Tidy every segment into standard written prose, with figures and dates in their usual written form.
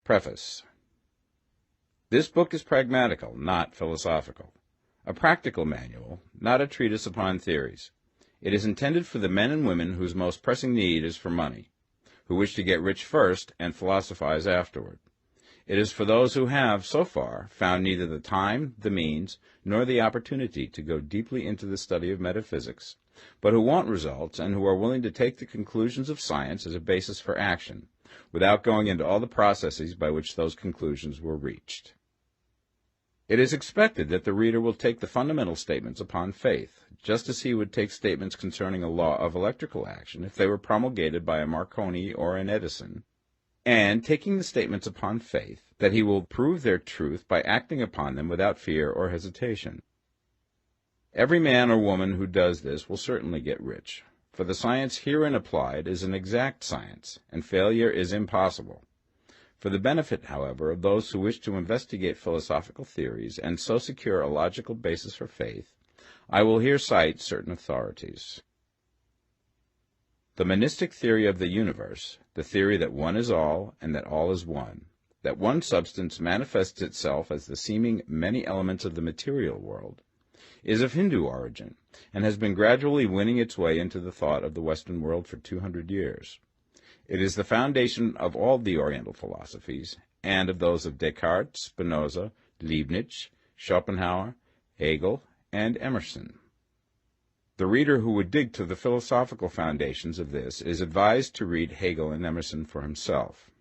Preface. This book is pragmatical, not philosophical. A practical manual, not a treatise upon theories. It is intended for the men and women whose most pressing need is for money, who wish to get rich first and philosophize afterward. It is for those who have, so far, found neither the time, the means, nor the opportunity to go deeply into the study of metaphysics, but who want results and who are willing to take the conclusions of science as a basis for action, without going into all the processes by which those conclusions were reached. It is expected that the reader will take the fundamental statements upon faith, just as he would take statements concerning a law of electrical action if they were promulgated by a Marconi or an Edison, and taking the statements upon faith, that he will prove their truth by acting upon them without fear or hesitation. Every man or woman who does this will certainly get rich, for the science herein applied is an exact science, and failure is impossible. For the benefit, however, of those who wish to investigate philosophical theories and so secure a logical basis for faith, I will here cite certain authorities. The monistic theory of the universe, the theory that one is all and that all is one, that one substance manifests itself as the seeming many elements of the material world, is of Hindu origin and has been gradually winning its way into the thought of the Western world for 200 years. It is the foundation of all the Oriental philosophies and of those of Descartes, Spinoza, Leibniz, Schopenhauer, Hegel, and Emerson. The reader who would dig to the philosophical foundations of this is advised to read Hegel and Emerson for himself.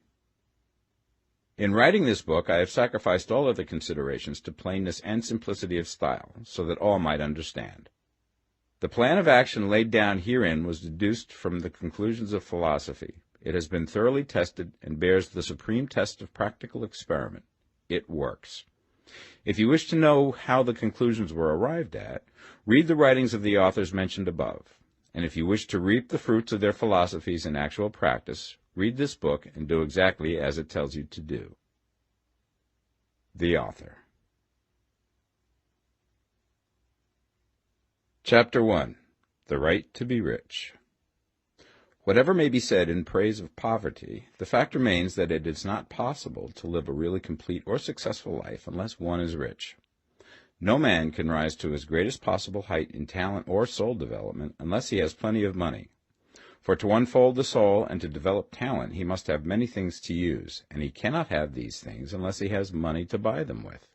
In writing this book, I have sacrificed all other considerations to plainness and simplicity of style, so that all might understand. The plan of action laid down herein was deduced from the conclusions of philosophy. It has been thoroughly tested and bears the supreme test of practical experiment. It works. If you wish to know how the conclusions were arrived at, read the writings of the authors mentioned above. And if you wish to reap the fruits of their philosophies in actual practice, read this book and do exactly as it tells you to do. The author. Chapter 1. The Right to be Rich. Whatever may be said in praise of poverty, the fact remains that it is not possible to live a really complete or successful life unless one is rich. No man can rise to his greatest possible height in talent or soul development unless he has plenty of money. For to unfold the soul and to develop talent he must have many things to use, and he cannot have these things unless he has money to buy them with.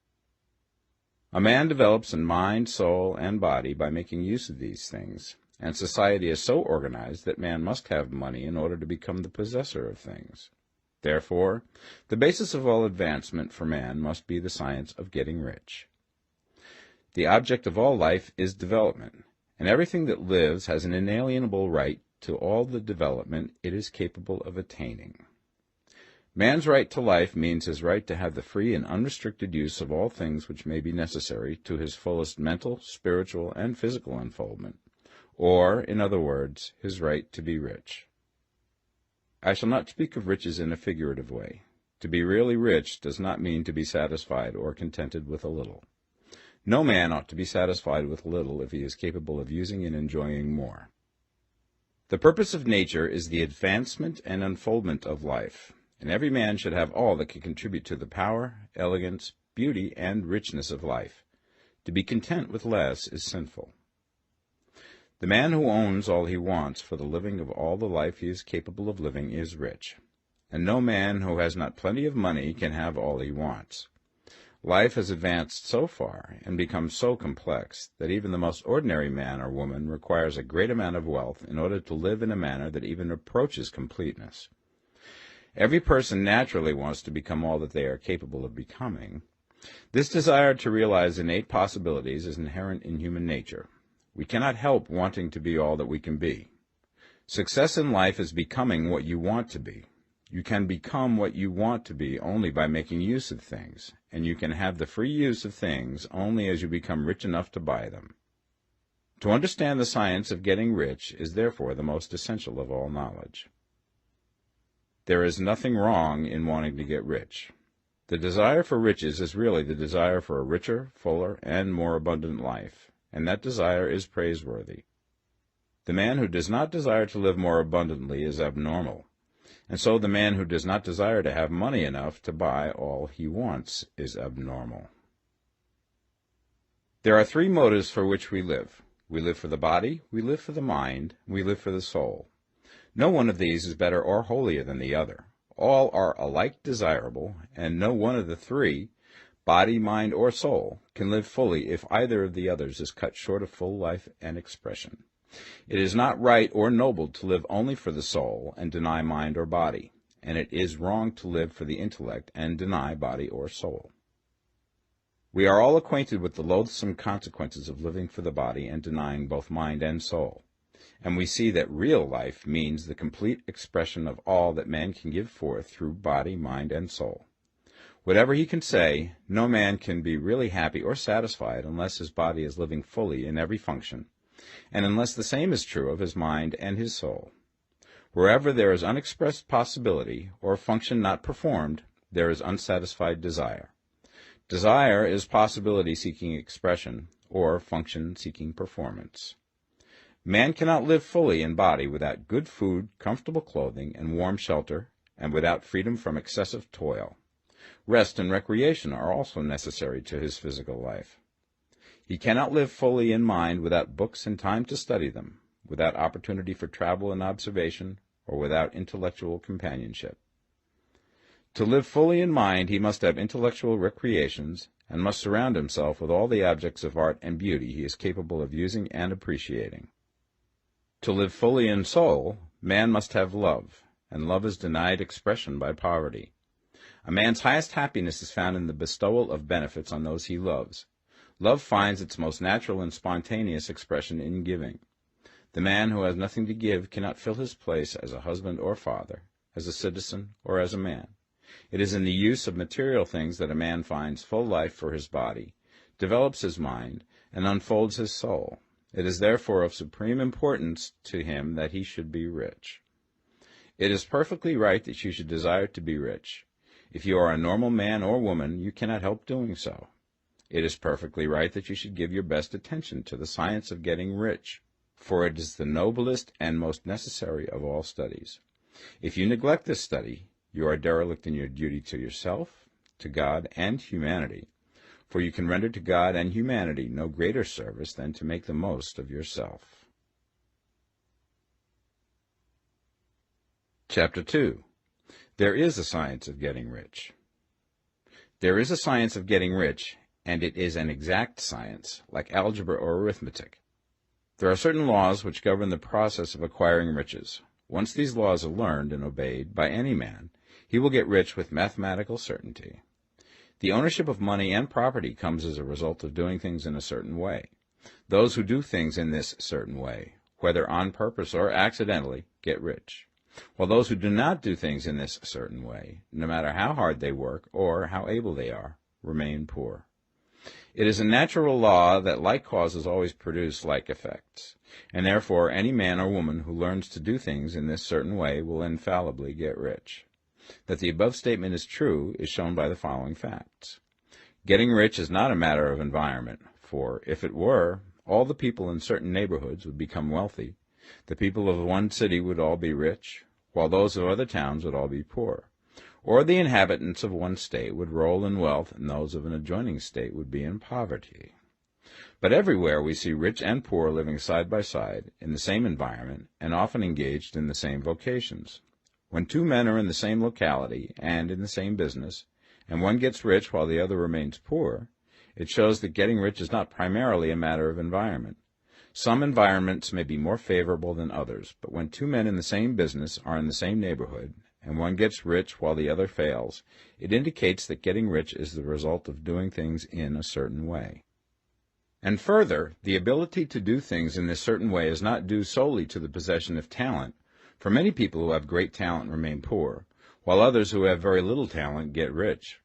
A man develops in mind, soul, and body by making use of these things, and society is so organized that man must have money in order to become the possessor of things. Therefore, the basis of all advancement for man must be the science of getting rich. The object of all life is development, and everything that lives has an inalienable right to all the development it is capable of attaining. Man's right to life means his right to have the free and unrestricted use of all things which may be necessary to his fullest mental, spiritual, and physical unfoldment, or, in other words, his right to be rich. I shall not speak of riches in a figurative way. To be really rich does not mean to be satisfied or contented with a little. No man ought to be satisfied with little if he is capable of using and enjoying more. The purpose of nature is the advancement and unfoldment of life, and every man should have all that can contribute to the power, elegance, beauty, and richness of life. To be content with less is sinful. The man who owns all he wants for the living of all the life he is capable of living is rich, and no man who has not plenty of money can have all he wants. Life has advanced so far and become so complex that even the most ordinary man or woman requires a great amount of wealth in order to live in a manner that even approaches completeness. Every person naturally wants to become all that they are capable of becoming. This desire to realize innate possibilities is inherent in human nature. We cannot help wanting to be all that we can be. Success in life is becoming what you want to be. You can become what you want to be only by making use of things, and you can have the free use of things only as you become rich enough to buy them. To understand the science of getting rich is therefore the most essential of all knowledge. There is nothing wrong in wanting to get rich. The desire for riches is really the desire for a richer, fuller, and more abundant life, and that desire is praiseworthy. The man who does not desire to live more abundantly is abnormal. and so the man who does not desire to have money enough to buy all he wants is abnormal. There are three motives for which we live. We live for the body, we live for the mind, we live for the soul. No one of these is better or holier than the other. All are alike desirable, and no one of the three, body, mind, or soul, can live fully if either of the others is cut short of full life and expression. It is not right or noble to live only for the soul and deny mind or body, and it is wrong to live for the intellect and deny body or soul. We are all acquainted with the loathsome consequences of living for the body and denying both mind and soul, and we see that real life means the complete expression of all that man can give forth through body, mind, and soul. Whatever he can say, no man can be really happy or satisfied unless his body is living fully in every function, and unless the same is true of his mind and his soul. Wherever there is unexpressed possibility, or function not performed, there is unsatisfied desire. Desire is possibility seeking expression, or function seeking performance. Man cannot live fully in body without good food, comfortable clothing, and warm shelter, and without freedom from excessive toil. Rest and recreation are also necessary to his physical life. He cannot live fully in mind without books and time to study them, without opportunity for travel and observation, or without intellectual companionship. To live fully in mind, he must have intellectual recreations, and must surround himself with all the objects of art and beauty he is capable of using and appreciating. To live fully in soul, man must have love, and love is denied expression by poverty. A man's highest happiness is found in the bestowal of benefits on those he loves. Love finds its most natural and spontaneous expression in giving. The man who has nothing to give cannot fill his place as a husband or father, as a citizen, or as a man. It is in the use of material things that a man finds full life for his body, develops his mind, and unfolds his soul. It is therefore of supreme importance to him that he should be rich. It is perfectly right that you should desire to be rich. If you are a normal man or woman, you cannot help doing so. It is perfectly right that you should give your best attention to the science of getting rich, for it is the noblest and most necessary of all studies. If you neglect this study, you are derelict in your duty to yourself, to God, and humanity, for you can render to God and humanity no greater service than to make the most of yourself. Chapter 2. There is a science of getting rich. There is a science of getting rich, and it is an exact science, like algebra or arithmetic. There are certain laws which govern the process of acquiring riches. Once these laws are learned and obeyed by any man, he will get rich with mathematical certainty. The ownership of money and property comes as a result of doing things in a certain way. Those who do things in this certain way, whether on purpose or accidentally, get rich, while those who do not do things in this certain way, no matter how hard they work or how able they are, remain poor. It is a natural law that like causes always produce like effects, and therefore any man or woman who learns to do things in this certain way will infallibly get rich. That the above statement is true is shown by the following facts. Getting rich is not a matter of environment, for if it were, all the people in certain neighborhoods would become wealthy. The people of one city would all be rich, while those of other towns would all be poor. Or the inhabitants of one state would roll in wealth, and those of an adjoining state would be in poverty. But everywhere we see rich and poor living side by side, in the same environment, and often engaged in the same vocations. When two men are in the same locality and in the same business, and one gets rich while the other remains poor, it shows that getting rich is not primarily a matter of environment. Some environments may be more favorable than others, but when two men in the same business are in the same neighborhood, and one gets rich while the other fails, it indicates that getting rich is the result of doing things in a certain way. And further, the ability to do things in this certain way is not due solely to the possession of talent, for many people who have great talent remain poor, while others who have very little talent get rich.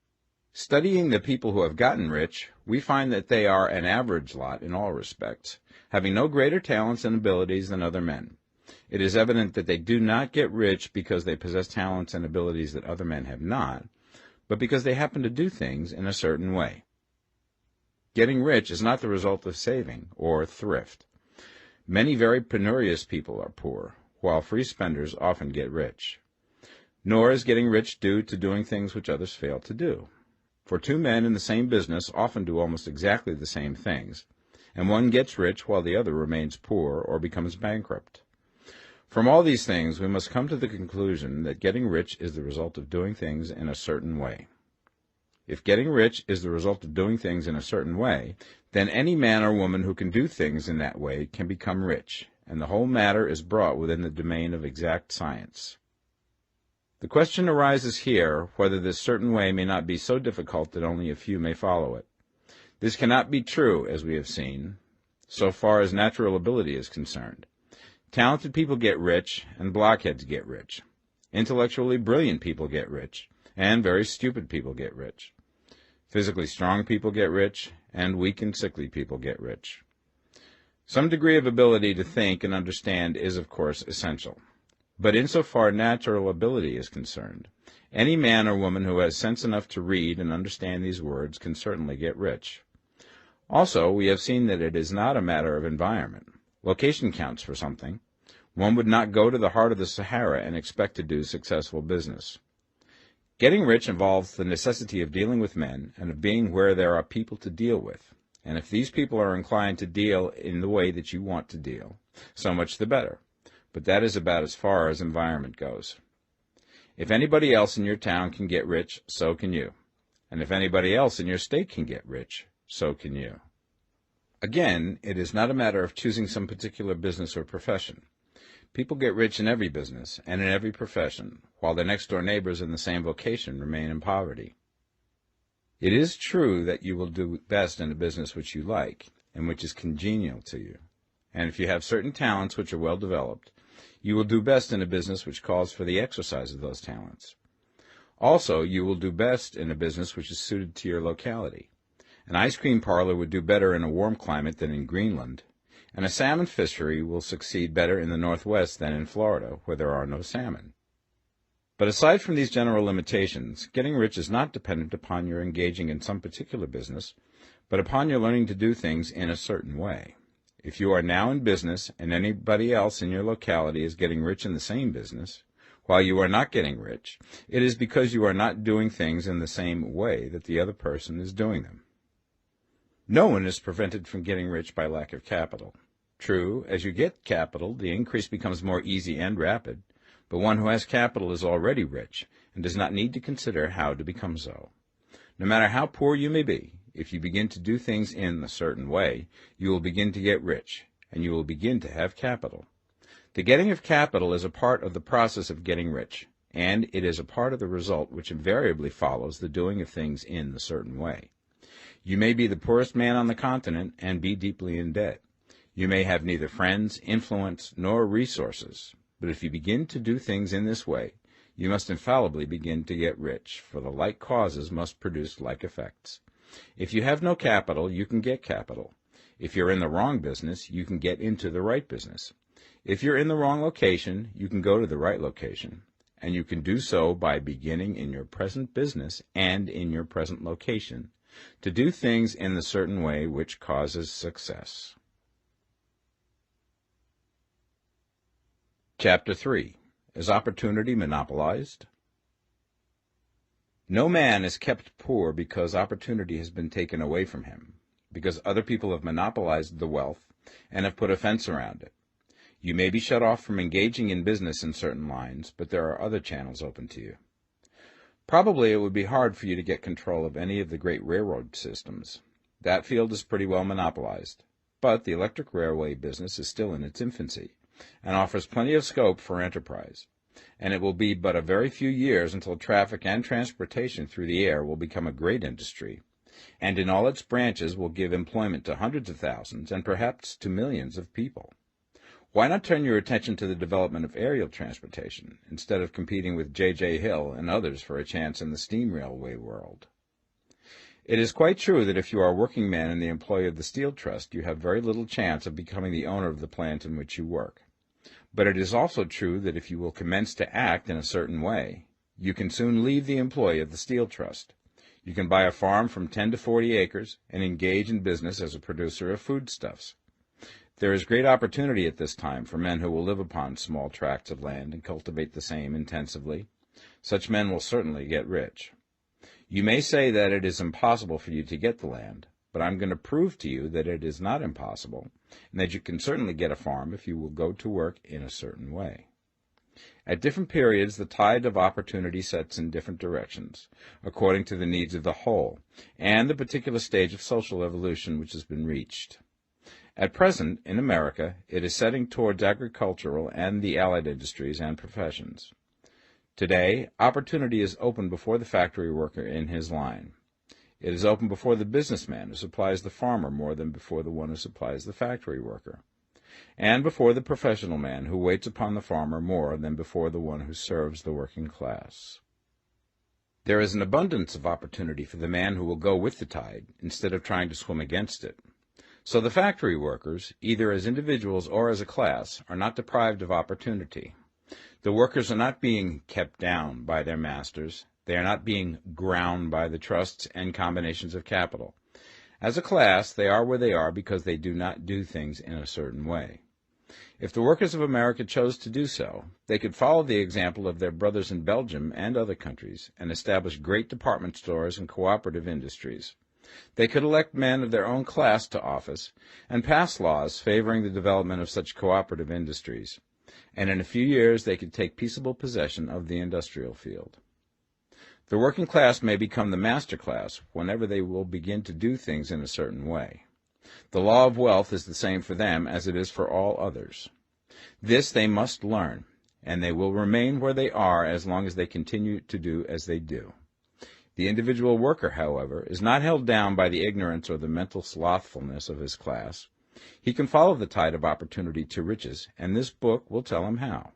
Studying the people who have gotten rich, we find that they are an average lot in all respects, having no greater talents and abilities than other men. It is evident that they do not get rich because they possess talents and abilities that other men have not, but because they happen to do things in a certain way. Getting rich is not the result of saving or thrift. Many very penurious people are poor, while free spenders often get rich. Nor is getting rich due to doing things which others fail to do. For two men in the same business often do almost exactly the same things, and one gets rich while the other remains poor or becomes bankrupt. From all these things, we must come to the conclusion that getting rich is the result of doing things in a certain way. If getting rich is the result of doing things in a certain way, then any man or woman who can do things in that way can become rich, and the whole matter is brought within the domain of exact science. The question arises here whether this certain way may not be so difficult that only a few may follow it. This cannot be true, as we have seen, so far as natural ability is concerned. Talented people get rich, and blockheads get rich. Intellectually brilliant people get rich, and very stupid people get rich. Physically strong people get rich, and weak and sickly people get rich. Some degree of ability to think and understand is, of course, essential. But insofar natural ability is concerned, any man or woman who has sense enough to read and understand these words can certainly get rich. Also, we have seen that it is not a matter of environment. Location counts for something. One would not go to the heart of the Sahara and expect to do successful business. Getting rich involves the necessity of dealing with men and of being where there are people to deal with. And if these people are inclined to deal in the way that you want to deal, so much the better. But that is about as far as environment goes. If anybody else in your town can get rich, so can you. And if anybody else in your state can get rich, so can you. Again, it is not a matter of choosing some particular business or profession. People get rich in every business and in every profession, while their next-door neighbors in the same vocation remain in poverty. It is true that you will do best in a business which you like and which is congenial to you. And if you have certain talents which are well developed, you will do best in a business which calls for the exercise of those talents. Also, you will do best in a business which is suited to your locality. An ice cream parlor would do better in a warm climate than in Greenland, and a salmon fishery will succeed better in the Northwest than in Florida, where there are no salmon. But aside from these general limitations, getting rich is not dependent upon your engaging in some particular business, but upon your learning to do things in a certain way. If you are now in business and anybody else in your locality is getting rich in the same business, while you are not getting rich, it is because you are not doing things in the same way that the other person is doing them. No one is prevented from getting rich by lack of capital. True, as you get capital, the increase becomes more easy and rapid, but one who has capital is already rich and does not need to consider how to become so. No matter how poor you may be, if you begin to do things in a certain way, you will begin to get rich, and you will begin to have capital. The getting of capital is a part of the process of getting rich, and it is a part of the result which invariably follows the doing of things in a certain way. You may be the poorest man on the continent and be deeply in debt. You may have neither friends, influence, nor resources, but if you begin to do things in this way, you must infallibly begin to get rich, for the like causes must produce like effects. If you have no capital, you can get capital. If you're in the wrong business, you can get into the right business. If you're in the wrong location, you can go to the right location, and you can do so by beginning in your present business and in your present location, to do things in the certain way which causes success. Chapter 3. Is opportunity monopolized? No man is kept poor because opportunity has been taken away from him, because other people have monopolized the wealth and have put a fence around it. You may be shut off from engaging in business in certain lines, but there are other channels open to you. Probably it would be hard for you to get control of any of the great railroad systems. That field is pretty well monopolized, but the electric railway business is still in its infancy and offers plenty of scope for enterprise, and it will be but a very few years until traffic and transportation through the air will become a great industry, and in all its branches will give employment to hundreds of thousands and perhaps to millions of people. Why not turn your attention to the development of aerial transportation, instead of competing with J.J. Hill and others for a chance in the steam railway world? It is quite true that if you are a working man in the employ of the Steel Trust, you have very little chance of becoming the owner of the plant in which you work. But it is also true that if you will commence to act in a certain way, you can soon leave the employ of the Steel Trust. You can buy a farm from 10 to 40 acres and engage in business as a producer of foodstuffs. There is great opportunity at this time for men who will live upon small tracts of land and cultivate the same intensively. Such men will certainly get rich. You may say that it is impossible for you to get the land, but I'm going to prove to you that it is not impossible, and that you can certainly get a farm if you will go to work in a certain way. At different periods, the tide of opportunity sets in different directions, according to the needs of the whole, and the particular stage of social evolution which has been reached. At present, in America, it is setting towards agricultural and the allied industries and professions. Today, opportunity is open before the factory worker in his line. It is open before the businessman who supplies the farmer more than before the one who supplies the factory worker, and before the professional man who waits upon the farmer more than before the one who serves the working class. There is an abundance of opportunity for the man who will go with the tide instead of trying to swim against it. So the factory workers, either as individuals or as a class, are not deprived of opportunity. The workers are not being kept down by their masters. They are not being ground by the trusts and combinations of capital. As a class, they are where they are because they do not do things in a certain way. If the workers of America chose to do so, they could follow the example of their brothers in Belgium and other countries and establish great department stores and cooperative industries. They could elect men of their own class to office and pass laws favoring the development of such cooperative industries, and in a few years they could take peaceable possession of the industrial field. The working class may become the master class whenever they will begin to do things in a certain way. The law of wealth is the same for them as it is for all others. This they must learn, and they will remain where they are as long as they continue to do as they do. The individual worker, however, is not held down by the ignorance or the mental slothfulness of his class. He can follow the tide of opportunity to riches, and this book will tell him how.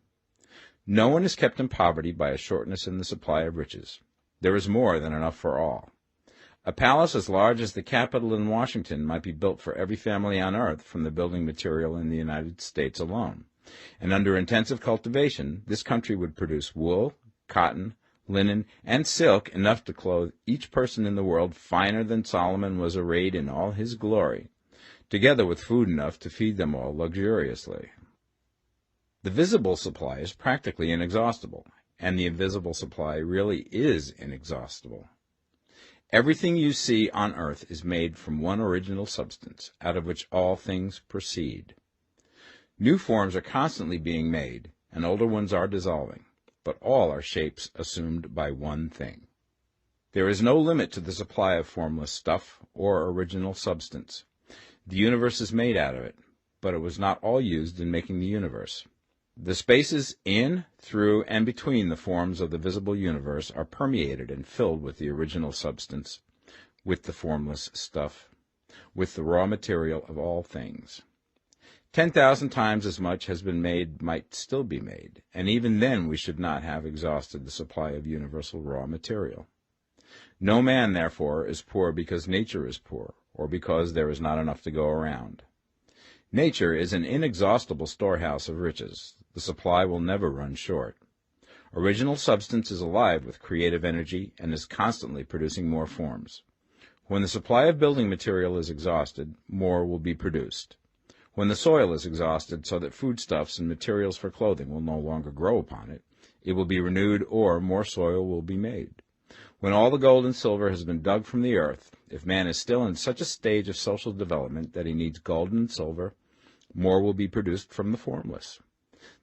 No one is kept in poverty by a shortness in the supply of riches. There is more than enough for all. A palace as large as the Capitol in Washington might be built for every family on earth from the building material in the United States alone, and under intensive cultivation, this country would produce wool, cotton, linen, and silk enough to clothe each person in the world finer than Solomon was arrayed in all his glory, together with food enough to feed them all luxuriously. The visible supply is practically inexhaustible, and the invisible supply really is inexhaustible. Everything you see on earth is made from one original substance, out of which all things proceed. New forms are constantly being made, and older ones are dissolving, but all are shapes assumed by one thing. There is no limit to the supply of formless stuff or original substance. The universe is made out of it, but it was not all used in making the universe. The spaces in, through, and between the forms of the visible universe are permeated and filled with the original substance, with the formless stuff, with the raw material of all things. 10,000 times as much has been made might still be made, and even then we should not have exhausted the supply of universal raw material. No man, therefore, is poor because nature is poor, or because there is not enough to go around. Nature is an inexhaustible storehouse of riches. The supply will never run short. Original substance is alive with creative energy and is constantly producing more forms. When the supply of building material is exhausted, more will be produced. When the soil is exhausted so that foodstuffs and materials for clothing will no longer grow upon it, it will be renewed or more soil will be made. When all the gold and silver has been dug from the earth, if man is still in such a stage of social development that he needs gold and silver, more will be produced from the formless.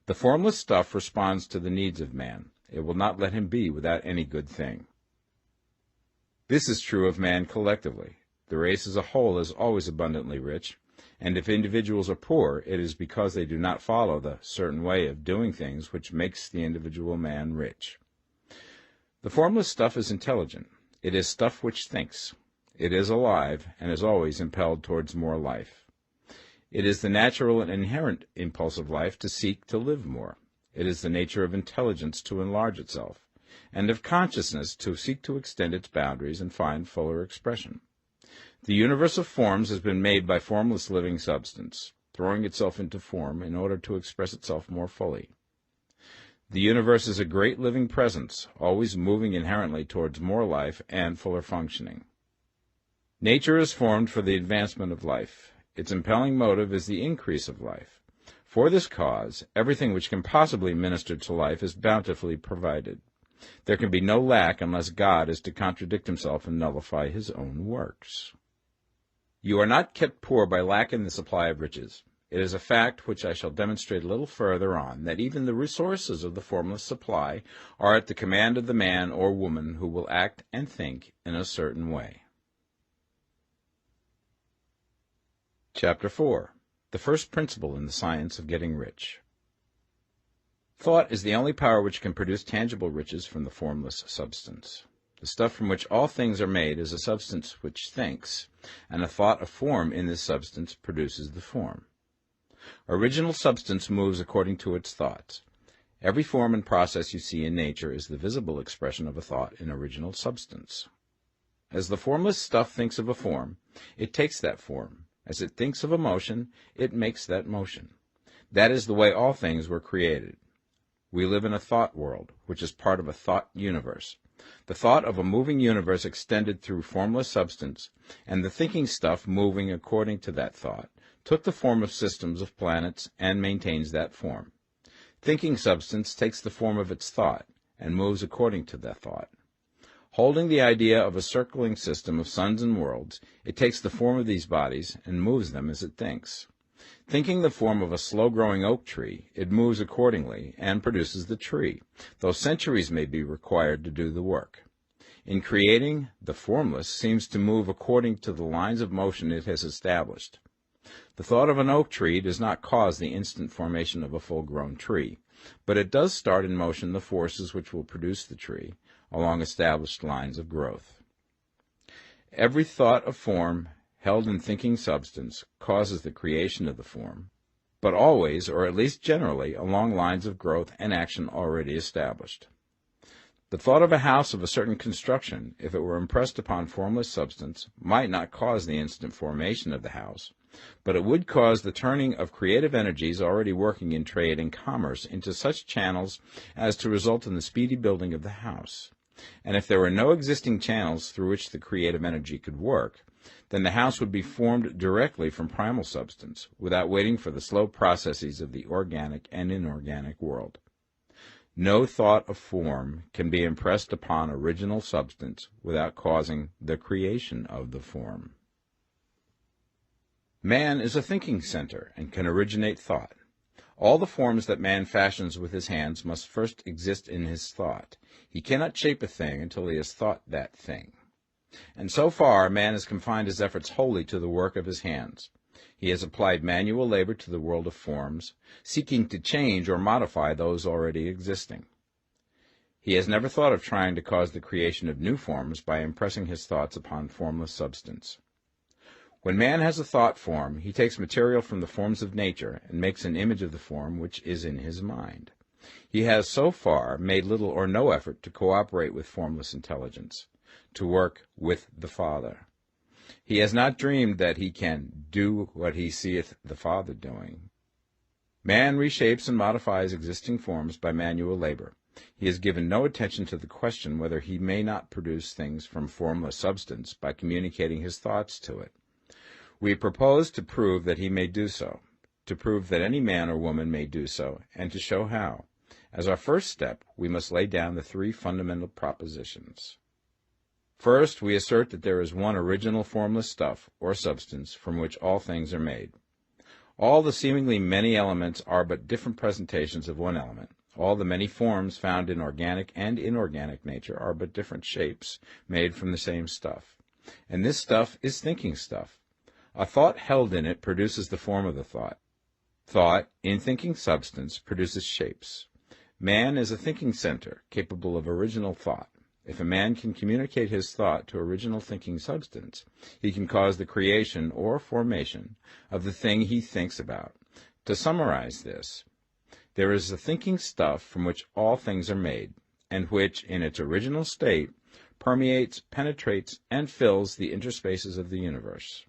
The formless stuff responds to the needs of man. It will not let him be without any good thing. This is true of man collectively. The race as a whole is always abundantly rich, and if individuals are poor, it is because they do not follow the certain way of doing things which makes the individual man rich. The formless stuff is intelligent. It is stuff which thinks. It is alive, and is always impelled towards more life. It is the natural and inherent impulse of life to seek to live more. It is the nature of intelligence to enlarge itself, and of consciousness to seek to extend its boundaries and find fuller expression. The universe of forms has been made by formless living substance, throwing itself into form in order to express itself more fully. The universe is a great living presence, always moving inherently towards more life and fuller functioning. Nature is formed for the advancement of life. Its impelling motive is the increase of life. For this cause, everything which can possibly minister to life is bountifully provided. There can be no lack unless God is to contradict himself and nullify his own works. You are not kept poor by lack in the supply of riches. It is a fact which I shall demonstrate a little further on, that even the resources of the formless supply are at the command of the man or woman who will act and think in a certain way. Chapter 4. The first principle in the science of getting rich. Thought is the only power which can produce tangible riches from the formless substance. The stuff from which all things are made is a substance which thinks, and a thought of form in this substance produces the form. Original substance moves according to its thoughts. Every form and process you see in nature is the visible expression of a thought in original substance. As the formless stuff thinks of a form, it takes that form. As it thinks of a motion, it makes that motion. That is the way all things were created. We live in a thought world, which is part of a thought universe. The thought of a moving universe extended through formless substance, and the thinking stuff moving according to that thought, took the form of systems of planets and maintains that form. Thinking substance takes the form of its thought and moves according to that thought. Holding the idea of a circling system of suns and worlds, it takes the form of these bodies and moves them as it thinks. Thinking the form of a slow-growing oak tree, it moves accordingly and produces the tree, though centuries may be required to do the work. In creating, the formless seems to move according to the lines of motion it has established. The thought of an oak tree does not cause the instant formation of a full-grown tree, but it does start in motion the forces which will produce the tree, along established lines of growth. Every thought of form held in thinking substance causes the creation of the form, but always, or at least generally, along lines of growth and action already established. The thought of a house of a certain construction, if it were impressed upon formless substance, might not cause the instant formation of the house, but it would cause the turning of creative energies already working in trade and commerce into such channels as to result in the speedy building of the house. And if there were no existing channels through which the creative energy could work, then the house would be formed directly from primal substance, without waiting for the slow processes of the organic and inorganic world. No thought of form can be impressed upon original substance without causing the creation of the form. Man is a thinking center and can originate thought. All the forms that man fashions with his hands must first exist in his thought. He cannot shape a thing until he has thought that thing. And so far, man has confined his efforts wholly to the work of his hands. He has applied manual labor to the world of forms, seeking to change or modify those already existing. He has never thought of trying to cause the creation of new forms by impressing his thoughts upon formless substance. When man has a thought form, he takes material from the forms of nature and makes an image of the form which is in his mind. He has so far made little or no effort to cooperate with formless intelligence, to work with the Father. He has not dreamed that he can do what he seeth the Father doing. Man reshapes and modifies existing forms by manual labor. He has given no attention to the question whether he may not produce things from formless substance by communicating his thoughts to it. We propose to prove that he may do so, to prove that any man or woman may do so, and to show how. As our first step, we must lay down the three fundamental propositions. First, we assert that there is one original formless stuff, or substance, from which all things are made. All the seemingly many elements are but different presentations of one element. All the many forms found in organic and inorganic nature are but different shapes, made from the same stuff. And this stuff is thinking stuff. A thought held in it produces the form of the thought. Thought, in thinking substance, produces shapes. Man is a thinking center, capable of original thought. If a man can communicate his thought to original thinking substance, he can cause the creation or formation of the thing he thinks about. To summarize this, there is a thinking stuff from which all things are made, and which, in its original state, permeates, penetrates, and fills the interspaces of the universe.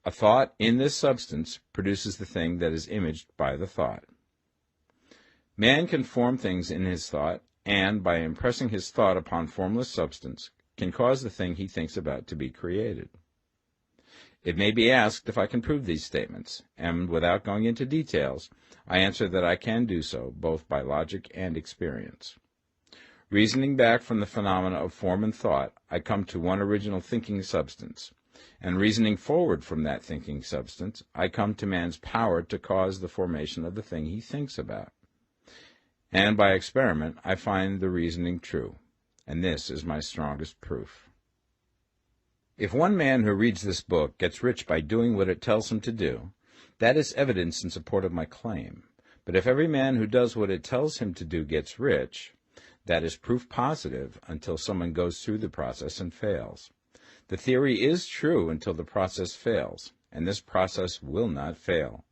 A thought in this substance produces the thing that is imaged by the thought. Man can form things in his thought, and, by impressing his thought upon formless substance, can cause the thing he thinks about to be created. It may be asked if I can prove these statements, and without going into details, I answer that I can do so, both by logic and experience. Reasoning back from the phenomena of form and thought, I come to one original thinking substance. And reasoning forward from that thinking substance, I come to man's power to cause the formation of the thing he thinks about. And by experiment, I find the reasoning true. And this is my strongest proof. If one man who reads this book gets rich by doing what it tells him to do, that is evidence in support of my claim. But if every man who does what it tells him to do gets rich, that is proof positive until someone goes through the process and fails. The theory is true until the process fails, and this process will not fail.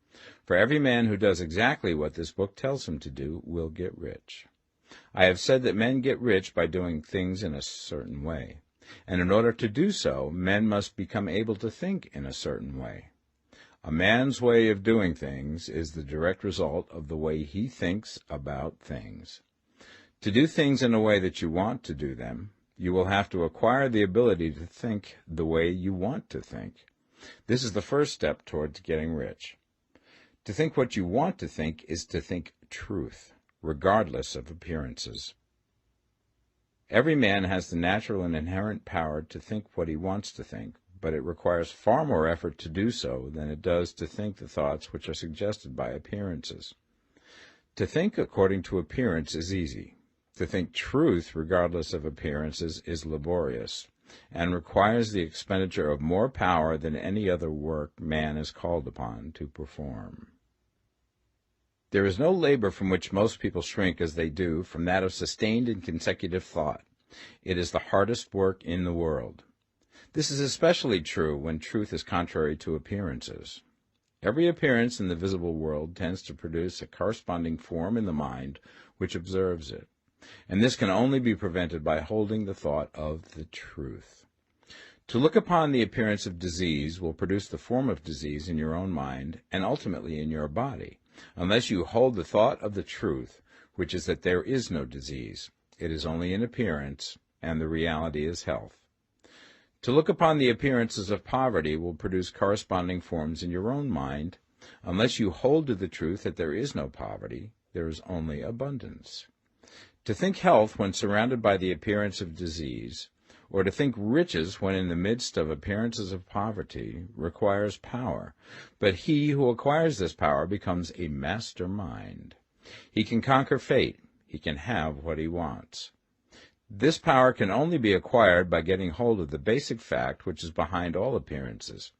For every man who does exactly what this book tells him to do will get rich. I have said that men get rich by doing things in a certain way, and in order to do so, men must become able to think in a certain way. A man's way of doing things is the direct result of the way he thinks about things. To do things in a way that you want to do them, you will have to acquire the ability to think the way you want to think. This is the first step towards getting rich. To think what you want to think is to think truth, regardless of appearances. Every man has the natural and inherent power to think what he wants to think, but it requires far more effort to do so than it does to think the thoughts which are suggested by appearances. To think according to appearance is easy. To think truth regardless of appearances is laborious, and requires the expenditure of more power than any other work man is called upon to perform. There is no labor from which most people shrink as they do from that of sustained and consecutive thought. It is the hardest work in the world. This is especially true when truth is contrary to appearances. Every appearance in the visible world tends to produce a corresponding form in the mind which observes it, and this can only be prevented by holding the thought of the truth. To look upon the appearance of disease will produce the form of disease in your own mind and ultimately in your body, unless you hold the thought of the truth, which is that there is no disease. It is only an appearance, and the reality is health. To look upon the appearances of poverty will produce corresponding forms in your own mind, unless you hold to the truth that there is no poverty, there is only abundance. To think health when surrounded by the appearance of disease, or to think riches when in the midst of appearances of poverty, requires power, but he who acquires this power becomes a master mind. He can conquer fate. He can have what he wants. This power can only be acquired by getting hold of the basic fact which is behind all appearances,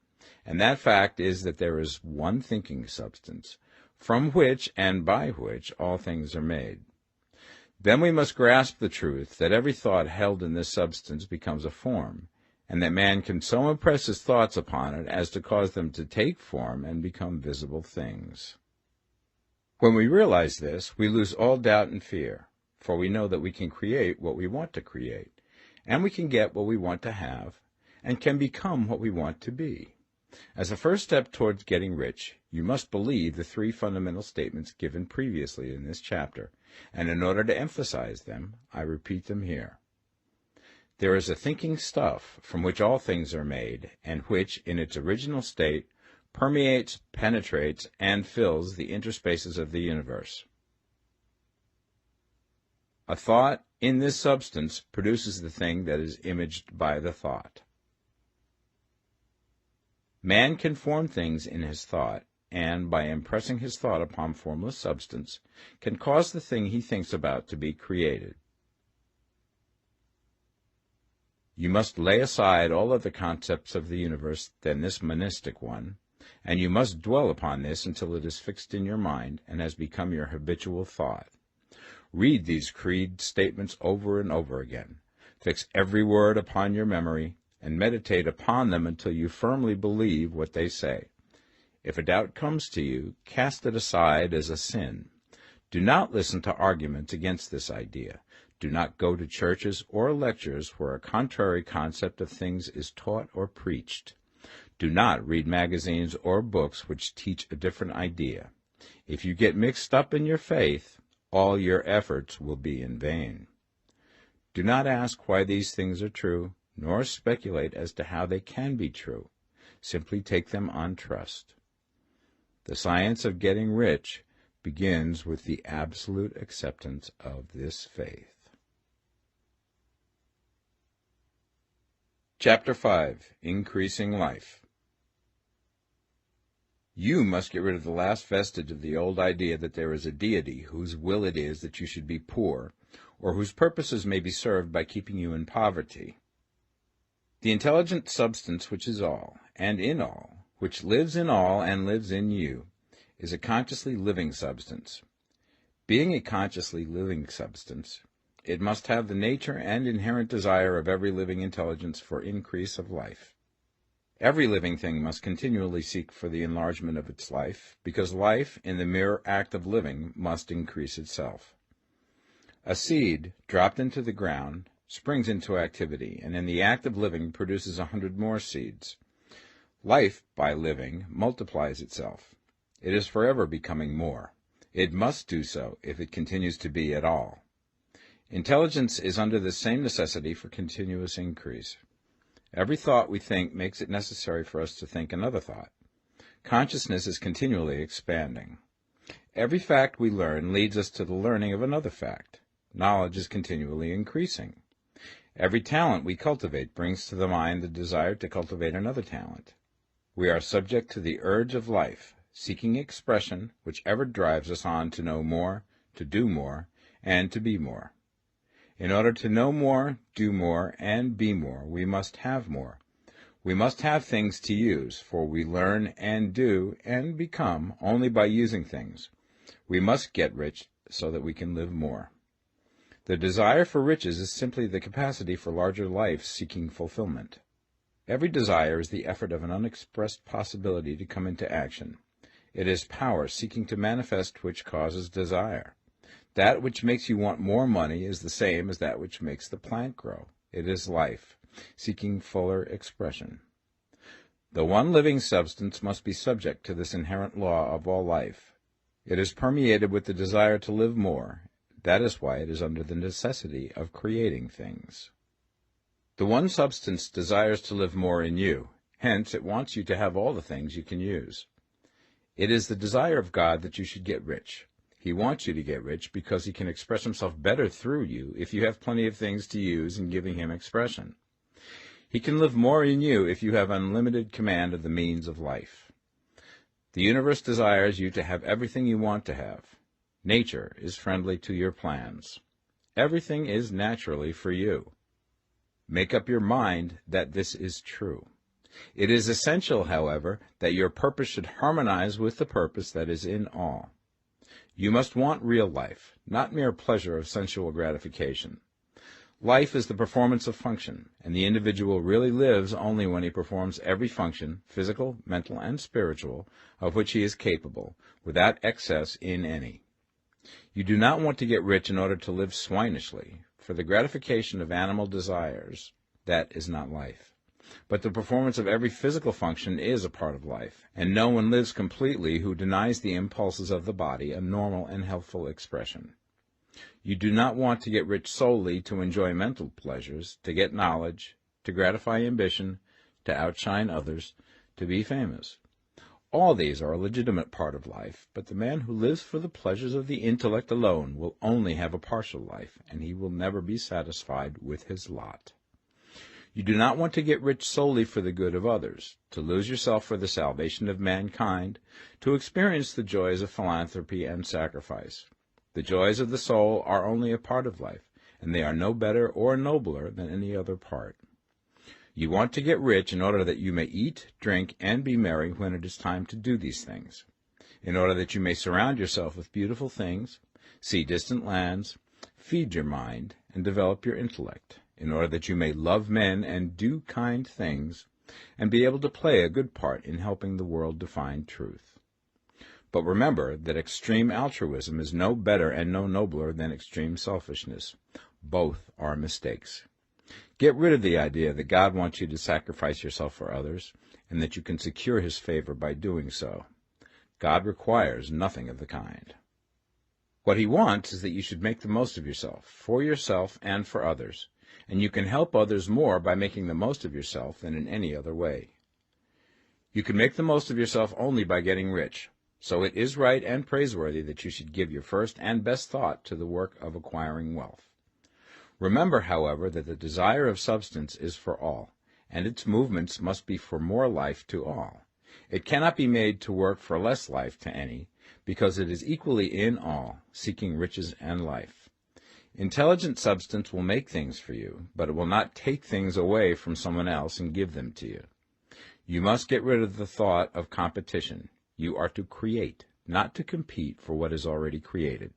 and that fact is that there is one thinking substance, from which and by which all things are made. Then we must grasp the truth that every thought held in this substance becomes a form, and that man can so impress his thoughts upon it as to cause them to take form and become visible things. When we realize this, we lose all doubt and fear, for we know that we can create what we want to create, and we can get what we want to have, and can become what we want to be. As a first step towards getting rich, you must believe the three fundamental statements given previously in this chapter, and in order to emphasize them, I repeat them here. There is a thinking stuff from which all things are made, and which, in its original state, permeates, penetrates, and fills the interspaces of the universe. A thought in this substance produces the thing that is imaged by the thought. Man can form things in his thought, and, by impressing his thought upon formless substance, can cause the thing he thinks about to be created. You must lay aside all other concepts of the universe than this monistic one, and you must dwell upon this until it is fixed in your mind and has become your habitual thought. Read these creed statements over and over again. Fix every word upon your memory, and meditate upon them until you firmly believe what they say. If a doubt comes to you, cast it aside as a sin. Do not listen to arguments against this idea. Do not go to churches or lectures where a contrary concept of things is taught or preached. Do not read magazines or books which teach a different idea. If you get mixed up in your faith, all your efforts will be in vain. Do not ask why these things are true, nor speculate as to how they can be true. Simply take them on trust. The science of getting rich begins with the absolute acceptance of this faith. Chapter 5. Increasing Life. You must get rid of the last vestige of the old idea that there is a deity whose will it is that you should be poor, or whose purposes may be served by keeping you in poverty. The intelligent substance which is all, and in all, which lives in all and lives in you, is a consciously living substance. Being a consciously living substance, it must have the nature and inherent desire of every living intelligence for increase of life. Every living thing must continually seek for the enlargement of its life, because life, in the mere act of living, must increase itself. A seed, dropped into the ground, springs into activity, and in the act of living produces 100 more seeds. Life, by living, multiplies itself. It is forever becoming more. It must do so if it continues to be at all. Intelligence is under the same necessity for continuous increase. Every thought we think makes it necessary for us to think another thought. Consciousness is continually expanding. Every fact we learn leads us to the learning of another fact. Knowledge is continually increasing. Every talent we cultivate brings to the mind the desire to cultivate another talent. We are subject to the urge of life, seeking expression, which ever drives us on to know more, to do more, and to be more. In order to know more, do more, and be more, we must have more. We must have things to use, for we learn and do and become only by using things. We must get rich so that we can live more. The desire for riches is simply the capacity for larger life seeking fulfillment. Every desire is the effort of an unexpressed possibility to come into action. It is power seeking to manifest which causes desire. That which makes you want more money is the same as that which makes the plant grow. It is life, seeking fuller expression. The one living substance must be subject to this inherent law of all life. It is permeated with the desire to live more. That is why it is under the necessity of creating things. The one substance desires to live more in you. Hence, it wants you to have all the things you can use. It is the desire of God that you should get rich. He wants you to get rich because he can express himself better through you if you have plenty of things to use in giving him expression. He can live more in you if you have unlimited command of the means of life. The universe desires you to have everything you want to have. Nature is friendly to your plans. Everything is naturally for you. Make up your mind that this is true. It is essential, however, that your purpose should harmonize with the purpose that is in all. You must want real life, not mere pleasure of sensual gratification. Life is the performance of function, and the individual really lives only when he performs every function, physical, mental, and spiritual, of which he is capable, without excess in any. You do not want to get rich in order to live swinishly, for the gratification of animal desires, that is not life. But the performance of every physical function is a part of life, and no one lives completely who denies the impulses of the body a normal and healthful expression. You do not want to get rich solely to enjoy mental pleasures, to get knowledge, to gratify ambition, to outshine others, to be famous. All these are a legitimate part of life, but the man who lives for the pleasures of the intellect alone will only have a partial life, and he will never be satisfied with his lot. You do not want to get rich solely for the good of others, to lose yourself for the salvation of mankind, to experience the joys of philanthropy and sacrifice. The joys of the soul are only a part of life, and they are no better or nobler than any other part. You want to get rich in order that you may eat, drink, and be merry when it is time to do these things, in order that you may surround yourself with beautiful things, see distant lands, feed your mind, and develop your intellect, in order that you may love men and do kind things, and be able to play a good part in helping the world to find truth. But remember that extreme altruism is no better and no nobler than extreme selfishness. Both are mistakes. Get rid of the idea that God wants you to sacrifice yourself for others, and that you can secure his favor by doing so. God requires nothing of the kind. What he wants is that you should make the most of yourself, for yourself and for others, and you can help others more by making the most of yourself than in any other way. You can make the most of yourself only by getting rich, so it is right and praiseworthy that you should give your first and best thought to the work of acquiring wealth. Remember, however, that the desire of substance is for all, and its movements must be for more life to all. It cannot be made to work for less life to any, because it is equally in all, seeking riches and life. Intelligent substance will make things for you, but it will not take things away from someone else and give them to you. You must get rid of the thought of competition. You are to create, not to compete for what is already created.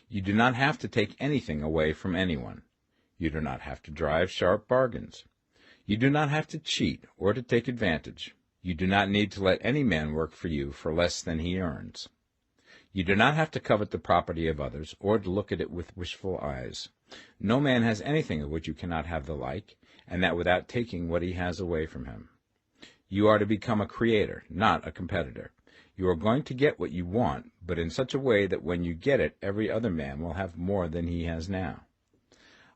You do not have to take anything away from anyone. You do not have to drive sharp bargains. You do not have to cheat or to take advantage. You do not need to let any man work for you for less than he earns. You do not have to covet the property of others or to look at it with wishful eyes. No man has anything of which you cannot have the like, and that without taking what he has away from him. You are to become a creator, not a competitor. You are going to get what you want, but in such a way that when you get it, every other man will have more than he has now.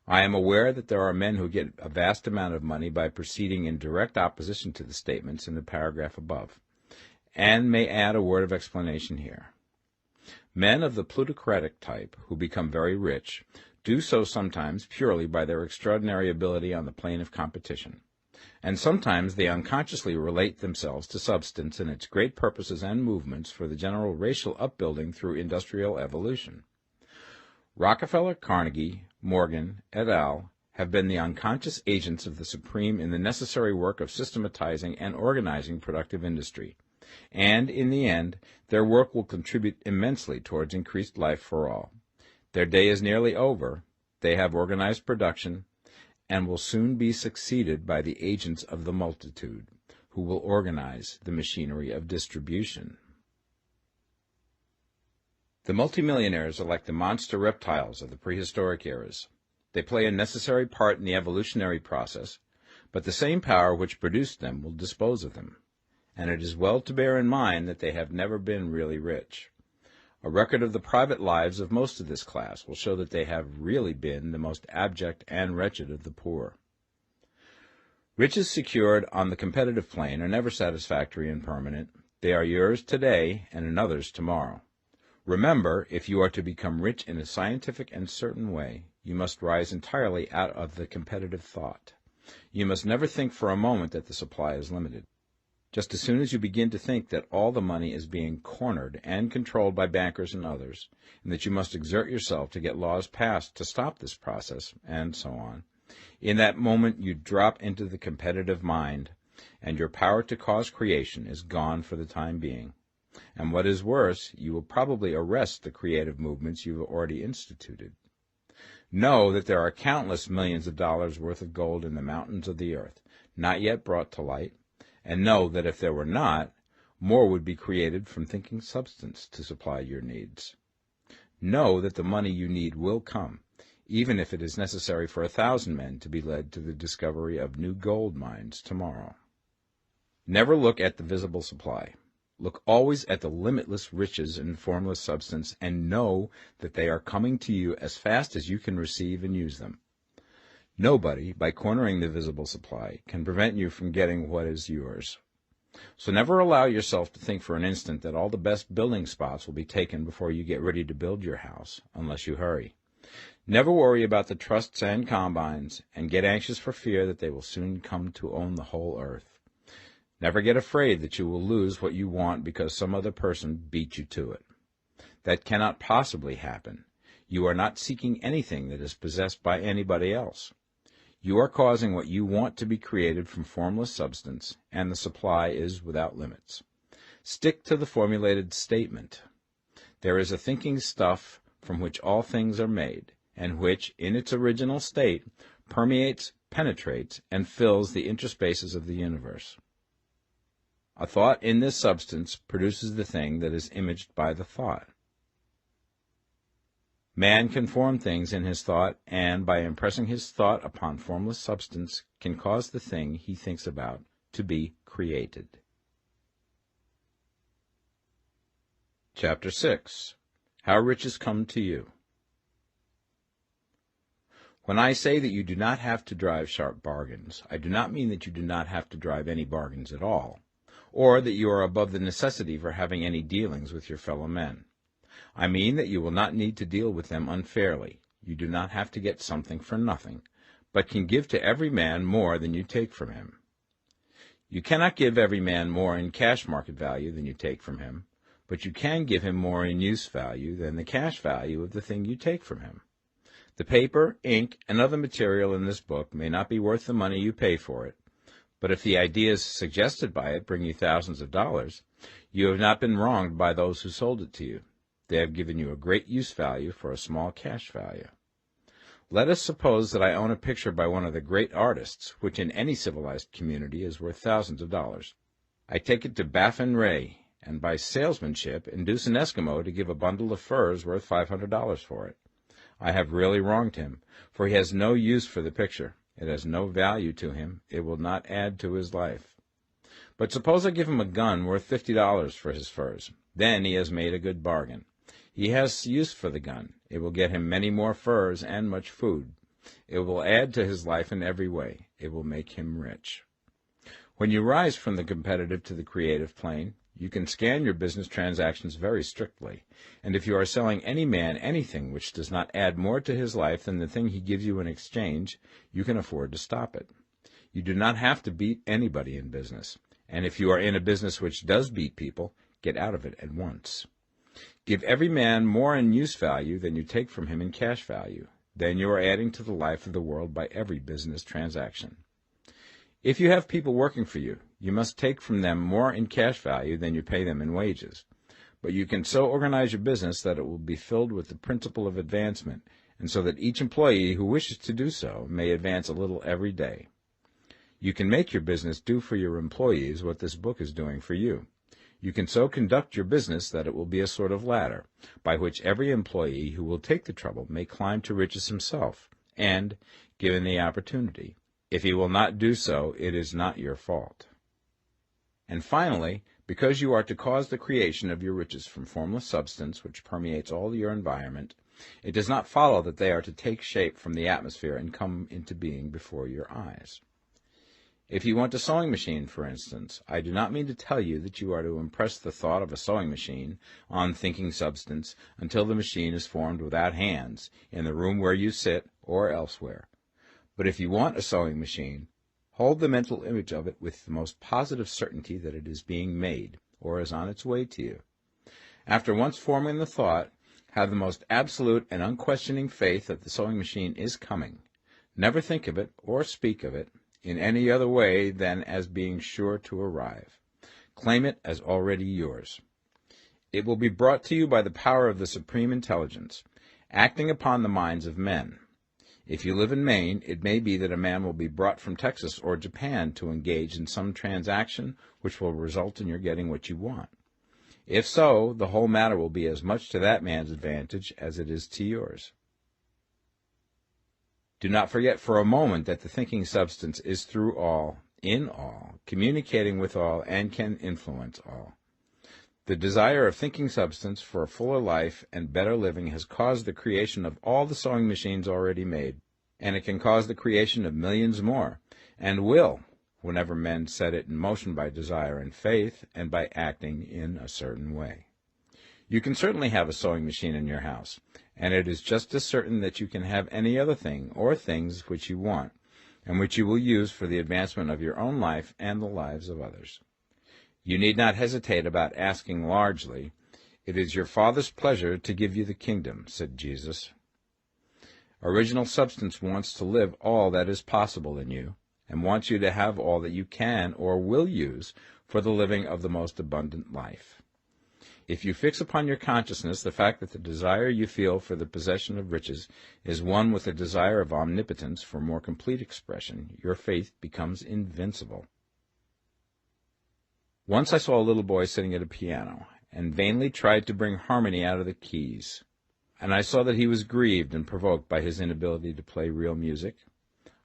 I am aware that there are men who get a vast amount of money by proceeding in direct opposition to the statements in the paragraph above, and may add a word of explanation here. Men of the plutocratic type, who become very rich, do so sometimes purely by their extraordinary ability on the plane of competition, and sometimes they unconsciously relate themselves to substance and its great purposes and movements for the general racial upbuilding through industrial evolution. Rockefeller, Carnegie, Morgan, et al. Have been the unconscious agents of the supreme in the necessary work of systematizing and organizing productive industry, and, in the end, their work will contribute immensely towards increased life for all. Their day is nearly over, they have organized production, and will soon be succeeded by the agents of the multitude, who will organize the machinery of distribution. The multimillionaires are like the monster reptiles of the prehistoric eras. They play a necessary part in the evolutionary process, but the same power which produced them will dispose of them, and it is well to bear in mind that they have never been really rich. A record of the private lives of most of this class will show that they have really been the most abject and wretched of the poor. Riches secured on the competitive plane are never satisfactory and permanent. They are yours today and another's tomorrow. Remember, if you are to become rich in a scientific and certain way, you must rise entirely out of the competitive thought. You must never think for a moment that the supply is limited. Just as soon as you begin to think that all the money is being cornered and controlled by bankers and others, and that you must exert yourself to get laws passed to stop this process, and so on, in that moment you drop into the competitive mind, and your power to cause creation is gone for the time being. And what is worse, you will probably arrest the creative movements you have already instituted. Know that there are countless millions of dollars worth of gold in the mountains of the earth, not yet brought to light, and know that if there were not, more would be created from thinking substance to supply your needs. Know that the money you need will come, even if it is necessary for 1,000 men to be led to the discovery of new gold mines tomorrow. Never look at the visible supply. Look always at the limitless riches in formless substance, and know that they are coming to you as fast as you can receive and use them. Nobody, by cornering the visible supply, can prevent you from getting what is yours. So never allow yourself to think for an instant that all the best building spots will be taken before you get ready to build your house, unless you hurry. Never worry about the trusts and combines, and get anxious for fear that they will soon come to own the whole earth. Never get afraid that you will lose what you want because some other person beat you to it. That cannot possibly happen. You are not seeking anything that is possessed by anybody else. You are causing what you want to be created from formless substance, and the supply is without limits. Stick to the formulated statement. There is a thinking stuff from which all things are made, and which, in its original state, permeates, penetrates, and fills the interspaces of the universe. A thought in this substance produces the thing that is imaged by the thought. Man can form things in his thought, and by impressing his thought upon formless substance, can cause the thing he thinks about to be created. Chapter 6. How Riches Come to You. When I say that you do not have to drive sharp bargains, I do not mean that you do not have to drive any bargains at all, or that you are above the necessity for having any dealings with your fellow men. I mean that you will not need to deal with them unfairly. You do not have to get something for nothing, but can give to every man more than you take from him. You cannot give every man more in cash market value than you take from him, but you can give him more in use value than the cash value of the thing you take from him. The paper, ink, and other material in this book may not be worth the money you pay for it, but if the ideas suggested by it bring you thousands of dollars, you have not been wronged by those who sold it to you. They have given you a great use value for a small cash value. Let us suppose that I own a picture by one of the great artists, which in any civilized community is worth thousands of dollars. I take it to Baffin Ray, and by salesmanship induce an Eskimo to give a bundle of furs worth $500 for it. I have really wronged him, for he has no use for the picture. It has no value to him. It will not add to his life. But suppose I give him a gun worth $50 for his furs. Then he has made a good bargain. He has use for the gun. It will get him many more furs and much food. It will add to his life in every way. It will make him rich. When you rise from the competitive to the creative plane, you can scan your business transactions very strictly, and if you are selling any man anything which does not add more to his life than the thing he gives you in exchange, you can afford to stop it. You do not have to beat anybody in business, and if you are in a business which does beat people, get out of it at once. Give every man more in use value than you take from him in cash value. Then you are adding to the life of the world by every business transaction. If you have people working for you, you must take from them more in cash value than you pay them in wages. But you can so organize your business that it will be filled with the principle of advancement, and so that each employee who wishes to do so may advance a little every day. You can make your business do for your employees what this book is doing for you. You can so conduct your business that it will be a sort of ladder, by which every employee who will take the trouble may climb to riches himself, and, given the opportunity, if he will not do so, it is not your fault. And finally, because you are to cause the creation of your riches from formless substance which permeates all your environment, it does not follow that they are to take shape from the atmosphere and come into being before your eyes. If you want a sewing machine, for instance, I do not mean to tell you that you are to impress the thought of a sewing machine on thinking substance until the machine is formed without hands, in the room where you sit or elsewhere. But if you want a sewing machine, hold the mental image of it with the most positive certainty that it is being made, or is on its way to you. After once forming the thought, have the most absolute and unquestioning faith that the sewing machine is coming. Never think of it, or speak of it, in any other way than as being sure to arrive. Claim it as already yours. It will be brought to you by the power of the Supreme Intelligence, acting upon the minds of men. If you live in Maine, it may be that a man will be brought from Texas or Japan to engage in some transaction which will result in your getting what you want. If so, the whole matter will be as much to that man's advantage as it is to yours. Do not forget for a moment that the thinking substance is through all, in all, communicating with all, and can influence all. The desire of thinking substance for a fuller life and better living has caused the creation of all the sewing machines already made, and it can cause the creation of millions more, and will, whenever men set it in motion by desire and faith, and by acting in a certain way. You can certainly have a sewing machine in your house, and it is just as certain that you can have any other thing or things which you want, and which you will use for the advancement of your own life and the lives of others. You need not hesitate about asking largely. It is your Father's pleasure to give you the kingdom, said Jesus. Original substance wants to live all that is possible in you, and wants you to have all that you can or will use for the living of the most abundant life. If you fix upon your consciousness the fact that the desire you feel for the possession of riches is one with the desire of omnipotence for more complete expression, your faith becomes invincible. Once I saw a little boy sitting at a piano, and vainly tried to bring harmony out of the keys, and I saw that he was grieved and provoked by his inability to play real music.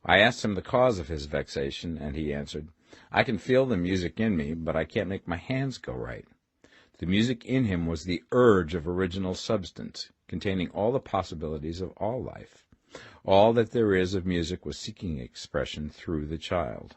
I asked him the cause of his vexation, and he answered, "I can feel the music in me, but I can't make my hands go right." The music in him was the urge of original substance, containing all the possibilities of all life. All that there is of music was seeking expression through the child.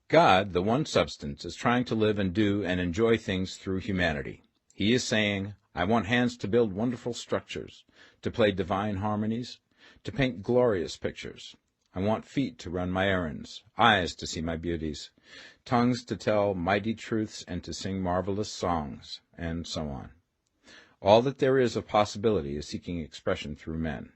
God, the one substance, is trying to live and do and enjoy things through humanity. He is saying, I want hands to build wonderful structures, to play divine harmonies, to paint glorious pictures. I want feet to run my errands, eyes to see my beauties, tongues to tell mighty truths and to sing marvelous songs, and so on. All that there is of possibility is seeking expression through men.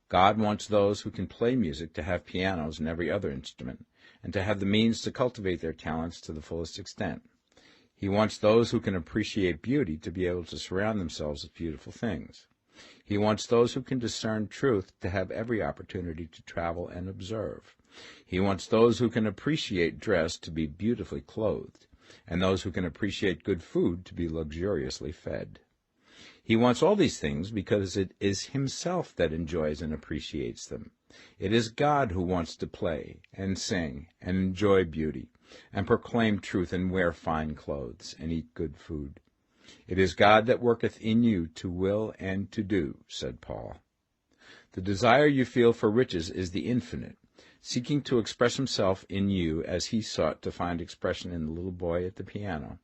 God wants those who can play music to have pianos and every other instrument, and to have the means to cultivate their talents to the fullest extent. He wants those who can appreciate beauty to be able to surround themselves with beautiful things. He wants those who can discern truth to have every opportunity to travel and observe. He wants those who can appreciate dress to be beautifully clothed, and those who can appreciate good food to be luxuriously fed. He wants all these things because it is himself that enjoys and appreciates them. It is God who wants to play and sing and enjoy beauty and proclaim truth and wear fine clothes and eat good food. It is God that worketh in you to will and to do, said Paul. The desire you feel for riches is the infinite, seeking to express himself in you as he sought to find expression in the little boy at the piano.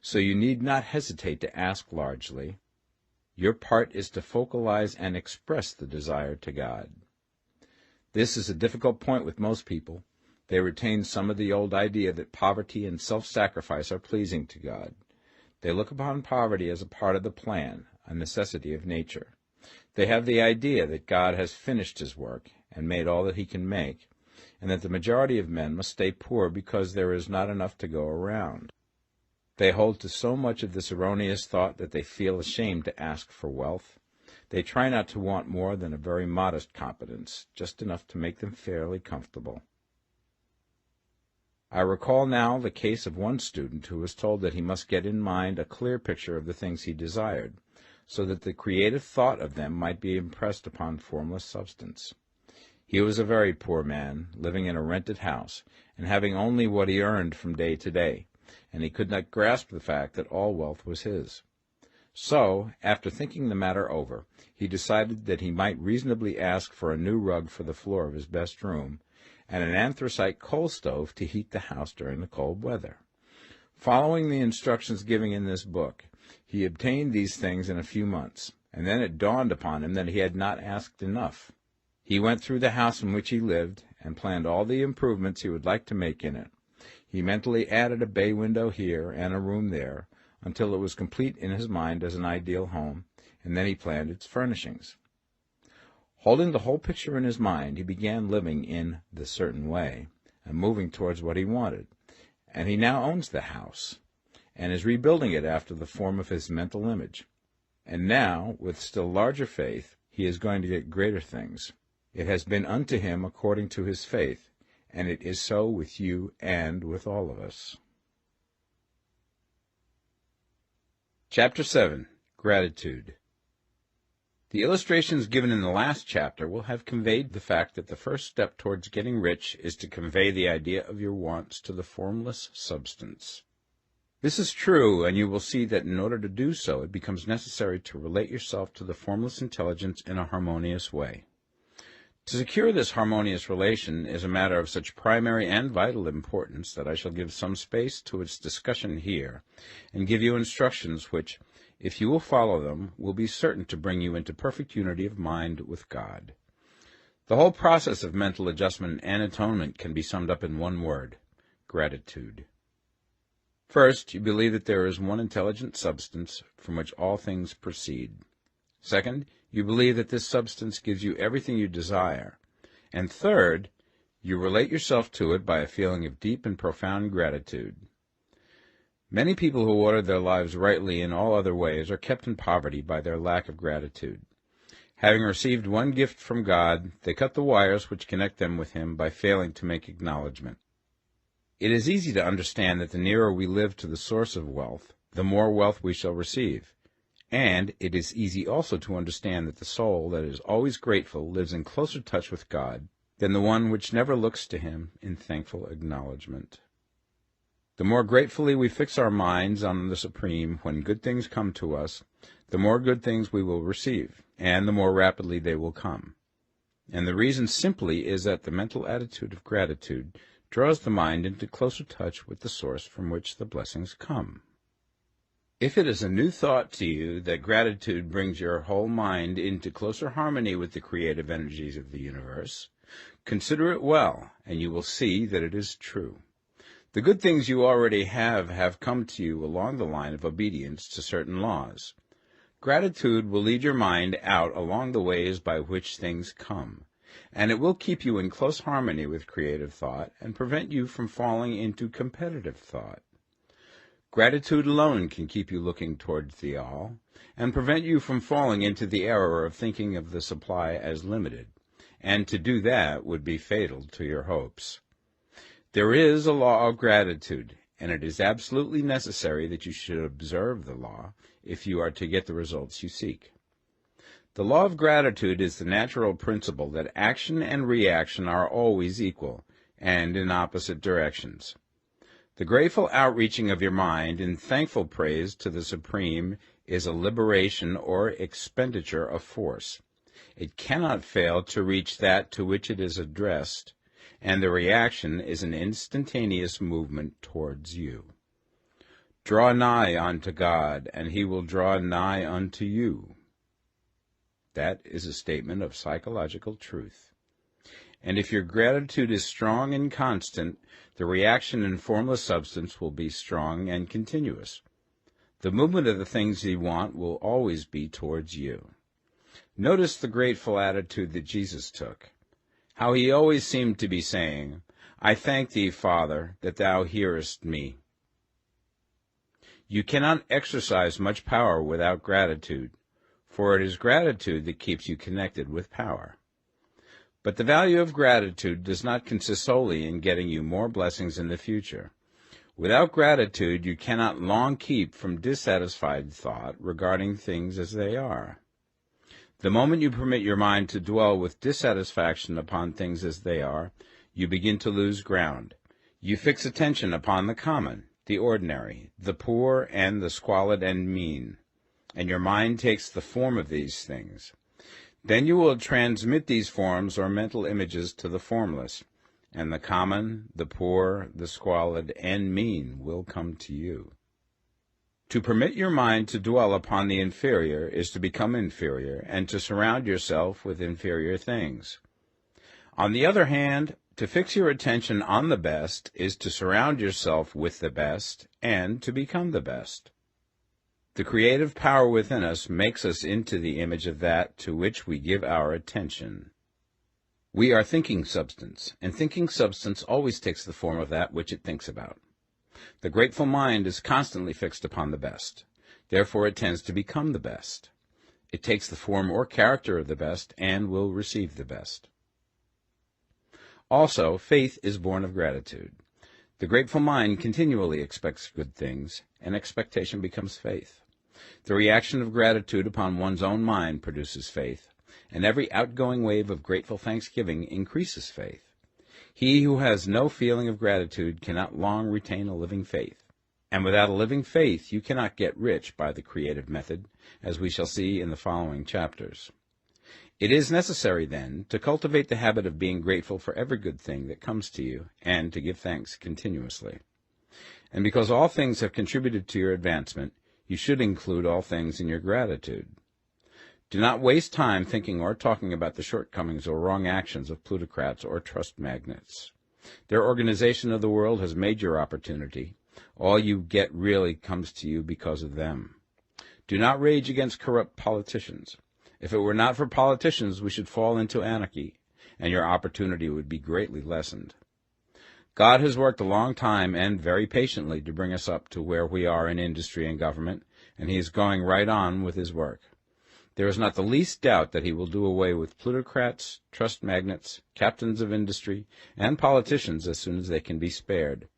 So you need not hesitate to ask largely. Your part is to focalize and express the desire to God. This is a difficult point with most people. They retain some of the old idea that poverty and self-sacrifice are pleasing to God. They look upon poverty as a part of the plan, a necessity of nature. They have the idea that God has finished his work and made all that he can make, and that the majority of men must stay poor because there is not enough to go around. They hold to so much of this erroneous thought that they feel ashamed to ask for wealth. They try not to want more than a very modest competence, just enough to make them fairly comfortable. I recall now the case of one student who was told that he must get in mind a clear picture of the things he desired, so that the creative thought of them might be impressed upon formless substance. He was a very poor man, living in a rented house, and having only what he earned from day to day, and he could not grasp the fact that all wealth was his. So, after thinking the matter over, he decided that he might reasonably ask for a new rug for the floor of his best room, and an anthracite coal stove to heat the house during the cold weather. Following the instructions given in this book, he obtained these things in a few months, and then it dawned upon him that he had not asked enough. He went through the house in which he lived, and planned all the improvements he would like to make in it. He mentally added a bay window here and a room there, until it was complete in his mind as an ideal home, and then he planned its furnishings. Holding the whole picture in his mind, he began living in the certain way, and moving towards what he wanted, and he now owns the house, and is rebuilding it after the form of his mental image. And now, with still larger faith, he is going to get greater things. It has been unto him according to his faith, and it is so with you and with all of us. Chapter 7. Gratitude. The illustrations given in the last chapter will have conveyed the fact that the first step towards getting rich is to convey the idea of your wants to the formless substance. This is true, and you will see that in order to do so, it becomes necessary to relate yourself to the formless intelligence in a harmonious way. To secure this harmonious relation is a matter of such primary and vital importance that I shall give some space to its discussion here, and give you instructions which, if you will follow them, will be certain to bring you into perfect unity of mind with God. The whole process of mental adjustment and atonement can be summed up in one word: gratitude. First, you believe that there is one intelligent substance from which all things proceed. Second, you believe that this substance gives you everything you desire. And third, you relate yourself to it by a feeling of deep and profound gratitude. Many people who order their lives rightly in all other ways are kept in poverty by their lack of gratitude. Having received one gift from God, they cut the wires which connect them with him by failing to make acknowledgment. It is easy to understand that the nearer we live to the source of wealth, the more wealth we shall receive. And it is easy also to understand that the soul that is always grateful lives in closer touch with God than the one which never looks to him in thankful acknowledgment. The more gratefully we fix our minds on the Supreme when good things come to us, the more good things we will receive, and the more rapidly they will come. And the reason simply is that the mental attitude of gratitude draws the mind into closer touch with the source from which the blessings come. If it is a new thought to you that gratitude brings your whole mind into closer harmony with the creative energies of the universe, Consider it well, and you will see that it is true. The good things you already have come to you along the line of obedience to certain laws. Gratitude will lead your mind out along the ways by which things come, and it will keep you in close harmony with creative thought and prevent you from falling into competitive thought. Gratitude alone can keep you looking towards the all, and prevent you from falling into the error of thinking of the supply as limited, and to do that would be fatal to your hopes. There is a law of gratitude, and it is absolutely necessary that you should observe the law if you are to get the results you seek. The law of gratitude is the natural principle that action and reaction are always equal, and in opposite directions. The grateful outreaching of your mind in thankful praise to the Supreme is a liberation or expenditure of force. It cannot fail to reach that to which it is addressed, and the reaction is an instantaneous movement towards you. Draw nigh unto God, and he will draw nigh unto you. That is a statement of psychological truth. And if your gratitude is strong and constant, the reaction in formless substance will be strong and continuous. The movement of the things you want will always be towards you. Notice the grateful attitude that Jesus took, how he always seemed to be saying, I thank thee, Father, that thou hearest me. You cannot exercise much power without gratitude, for it is gratitude that keeps you connected with power. But the value of gratitude does not consist solely in getting you more blessings in the future. Without gratitude, you cannot long keep from dissatisfied thought regarding things as they are. The moment you permit your mind to dwell with dissatisfaction upon things as they are, you begin to lose ground. You fix attention upon the common, the ordinary, the poor, and the squalid and mean, and your mind takes the form of these things. Then you will transmit these forms or mental images to the formless, and the common, the poor, the squalid, and mean will come to you. To permit your mind to dwell upon the inferior is to become inferior, and to surround yourself with inferior things. On the other hand, to fix your attention on the best is to surround yourself with the best, and to become the best. The creative power within us makes us into the image of that to which we give our attention. We are thinking substance, and thinking substance always takes the form of that which it thinks about. The grateful mind is constantly fixed upon the best. Therefore it tends to become the best. It takes the form or character of the best and will receive the best. Also, faith is born of gratitude. The grateful mind continually expects good things, and expectation becomes faith. The reaction of gratitude upon one's own mind produces faith, and every outgoing wave of grateful thanksgiving increases faith. He who has no feeling of gratitude cannot long retain a living faith, and without a living faith you cannot get rich by the creative method, as we shall see in the following chapters. It is necessary, then, to cultivate the habit of being grateful for every good thing that comes to you, and to give thanks continuously. And because all things have contributed to your advancement, you should include all things in your gratitude. Do not waste time thinking or talking about the shortcomings or wrong actions of plutocrats or trust magnates. Their organization of the world has made your opportunity. All you get really comes to you because of them. Do not rage against corrupt politicians. If it were not for politicians, we should fall into anarchy, and your opportunity would be greatly lessened. God has worked a long time and very patiently to bring us up to where we are in industry and government, and he is going right on with his work. There is not the least doubt that he will do away with plutocrats, trust magnates, captains of industry, and politicians as soon as they can be spared.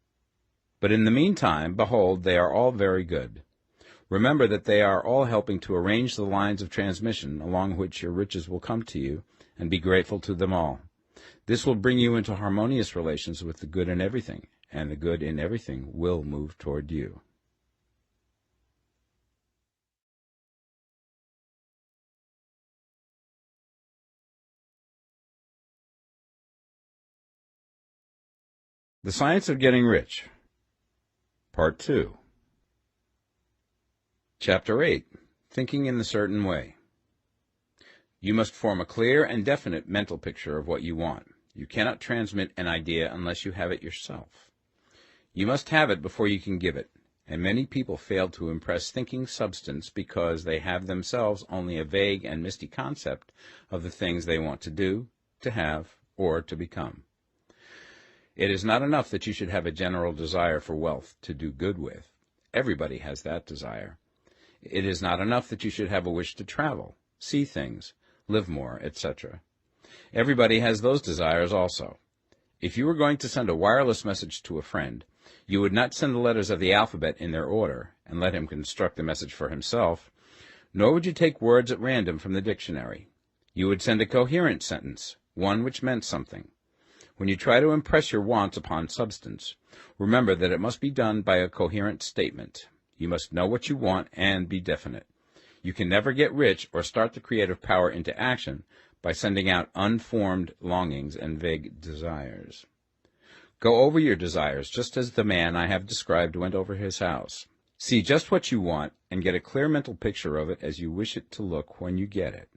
But in the meantime, behold, they are all very good. Remember that they are all helping to arrange the lines of transmission along which your riches will come to you, and be grateful to them all. This will bring you into harmonious relations with the good in everything, and the good in everything will move toward you. The Science of Getting Rich, Part 2. Chapter 8. Thinking in the Certain Way. You must form a clear and definite mental picture of what you want. You cannot transmit an idea unless you have it yourself. You must have it before you can give it, and many people fail to impress thinking substance because they have themselves only a vague and misty concept of the things they want to do, to have, or to become. It is not enough that you should have a general desire for wealth to do good with. Everybody has that desire. It is not enough that you should have a wish to travel, see things, live more, etc. Everybody has those desires also. If you were going to send a wireless message to a friend, you would not send the letters of the alphabet in their order and let him construct the message for himself, nor would you take words at random from the dictionary. You would send a coherent sentence, one which meant something. When you try to impress your wants upon substance, remember that it must be done by a coherent statement. You must know what you want and be definite. You can never get rich or start the creative power into action by sending out unformed longings and vague desires. Go over your desires just as the man I have described went over his house. See just what you want and get a clear mental picture of it as you wish it to look when you get it.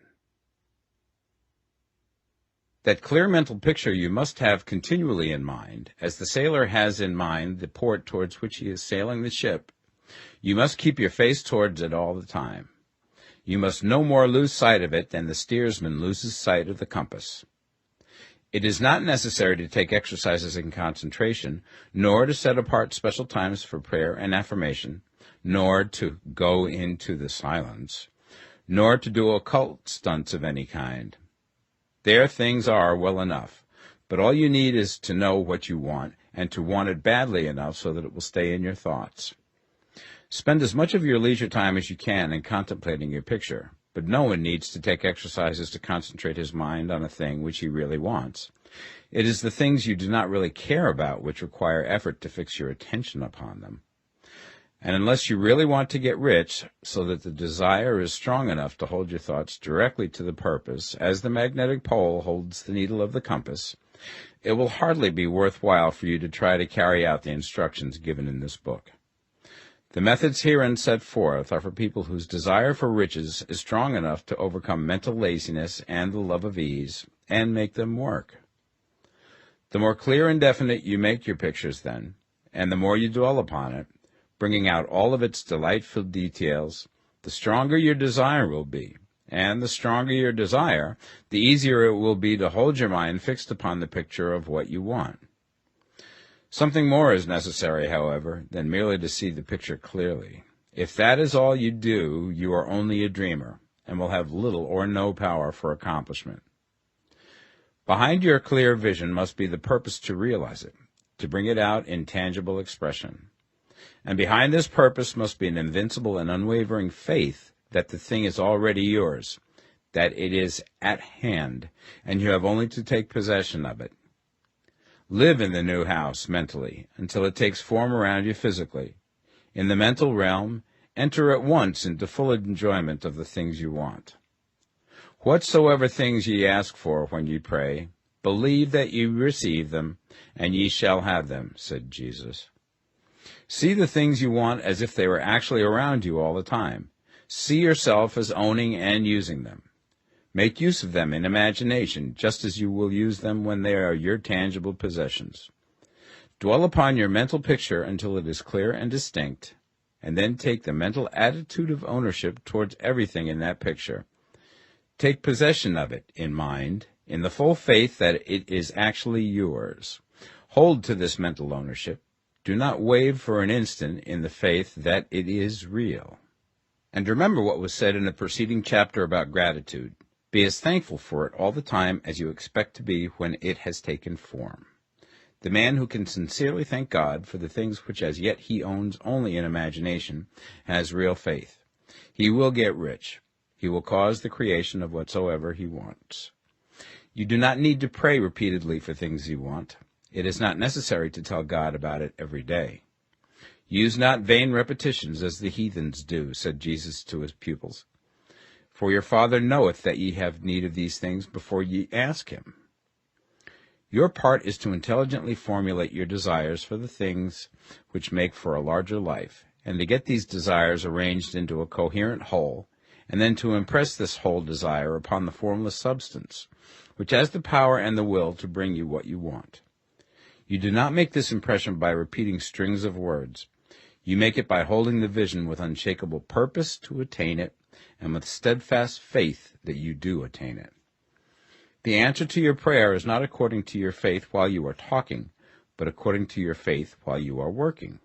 That clear mental picture you must have continually in mind, as the sailor has in mind the port towards which he is sailing the ship. You must keep your face towards it all the time. You must no more lose sight of it than the steersman loses sight of the compass. It is not necessary to take exercises in concentration, nor to set apart special times for prayer and affirmation, nor to go into the silence, nor to do occult stunts of any kind. There things are well enough, but all you need is to know what you want, and to want it badly enough so that it will stay in your thoughts. Spend as much of your leisure time as you can in contemplating your picture, but no one needs to take exercises to concentrate his mind on a thing which he really wants. It is the things you do not really care about which require effort to fix your attention upon them. And unless you really want to get rich, so that the desire is strong enough to hold your thoughts directly to the purpose, as the magnetic pole holds the needle of the compass, it will hardly be worthwhile for you to try to carry out the instructions given in this book. The methods herein set forth are for people whose desire for riches is strong enough to overcome mental laziness and the love of ease, and make them work. The more clear and definite you make your pictures then, and the more you dwell upon it, bringing out all of its delightful details, the stronger your desire will be, and the stronger your desire, the easier it will be to hold your mind fixed upon the picture of what you want. Something more is necessary, however, than merely to see the picture clearly. If that is all you do, you are only a dreamer, and will have little or no power for accomplishment. Behind your clear vision must be the purpose to realize it, to bring it out in tangible expression. And behind this purpose must be an invincible and unwavering faith that the thing is already yours, that it is at hand, and you have only to take possession of it. Live in the new house mentally until it takes form around you physically. In the mental realm, enter at once into full enjoyment of the things you want. Whatsoever things ye ask for when ye pray, believe that ye receive them, and ye shall have them, said Jesus. See the things you want as if they were actually around you all the time. See yourself as owning and using them. Make use of them in imagination, just as you will use them when they are your tangible possessions. Dwell upon your mental picture until it is clear and distinct, and then take the mental attitude of ownership towards everything in that picture. Take possession of it in mind, in the full faith that it is actually yours. Hold to this mental ownership. Do not waver for an instant in the faith that it is real. And remember what was said in the preceding chapter about gratitude. Be as thankful for it all the time as you expect to be when it has taken form. The man who can sincerely thank God for the things which as yet he owns only in imagination has real faith. He will get rich. He will cause the creation of whatsoever he wants. You do not need to pray repeatedly for things you want. It is not necessary to tell God about it every day. Use not vain repetitions as the heathens do, said Jesus to his pupils. For your Father knoweth that ye have need of these things before ye ask him. Your part is to intelligently formulate your desires for the things which make for a larger life, and to get these desires arranged into a coherent whole, and then to impress this whole desire upon the formless substance, which has the power and the will to bring you what you want. You do not make this impression by repeating strings of words. You make it by holding the vision with unshakable purpose to attain it, and with steadfast faith that you do attain it. The answer to your prayer is not according to your faith while you are talking, but according to your faith while you are working.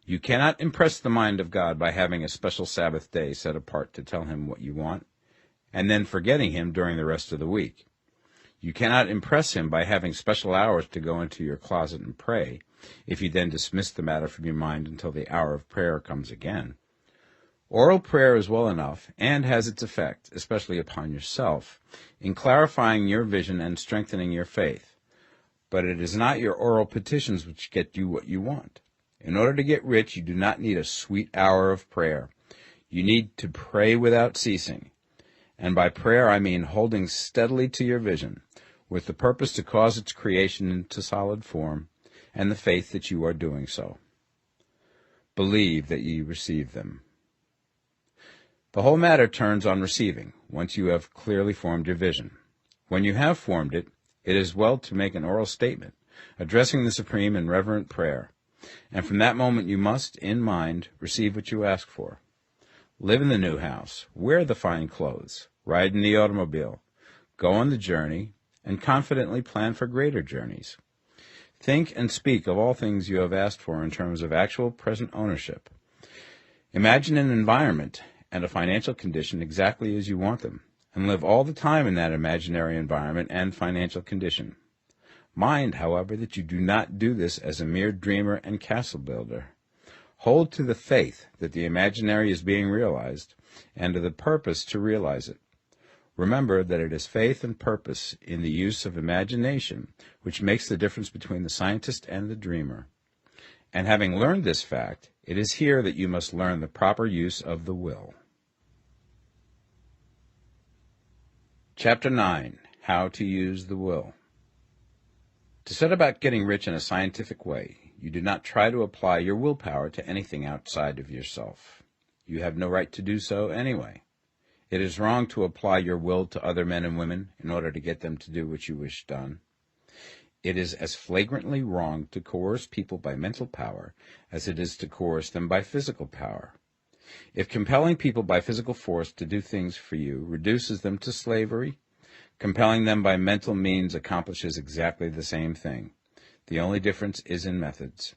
You cannot impress the mind of God by having a special Sabbath day set apart to tell him what you want, and then forgetting him during the rest of the week. You cannot impress him by having special hours to go into your closet and pray, if you then dismiss the matter from your mind until the hour of prayer comes again. Oral prayer is well enough, and has its effect, especially upon yourself, in clarifying your vision and strengthening your faith. But it is not your oral petitions which get you what you want. In order to get rich, you do not need a sweet hour of prayer. You need to pray without ceasing. And by prayer I mean holding steadily to your vision, with the purpose to cause its creation into solid form, and the faith that you are doing so. Believe that ye receive them. The whole matter turns on receiving, once you have clearly formed your vision. When you have formed it, it is well to make an oral statement, addressing the Supreme in reverent prayer, and from that moment you must, in mind, receive what you ask for. Live in the new house, wear the fine clothes, ride in the automobile, go on the journey, and confidently plan for greater journeys. Think and speak of all things you have asked for in terms of actual present ownership. Imagine an environment and a financial condition exactly as you want them, and live all the time in that imaginary environment and financial condition. Mind, however, that you do not do this as a mere dreamer and castle builder. Hold to the faith that the imaginary is being realized, and to the purpose to realize it. Remember that it is faith and purpose in the use of imagination which makes the difference between the scientist and the dreamer. And having learned this fact, it is here that you must learn the proper use of the will. Chapter 9. How to use the will. To set about getting rich in a scientific way, you do not try to apply your willpower to anything outside of yourself. You have no right to do so anyway. It is wrong to apply your will to other men and women in order to get them to do what you wish done. It is as flagrantly wrong to coerce people by mental power as it is to coerce them by physical power. If compelling people by physical force to do things for you reduces them to slavery, compelling them by mental means accomplishes exactly the same thing. The only difference is in methods.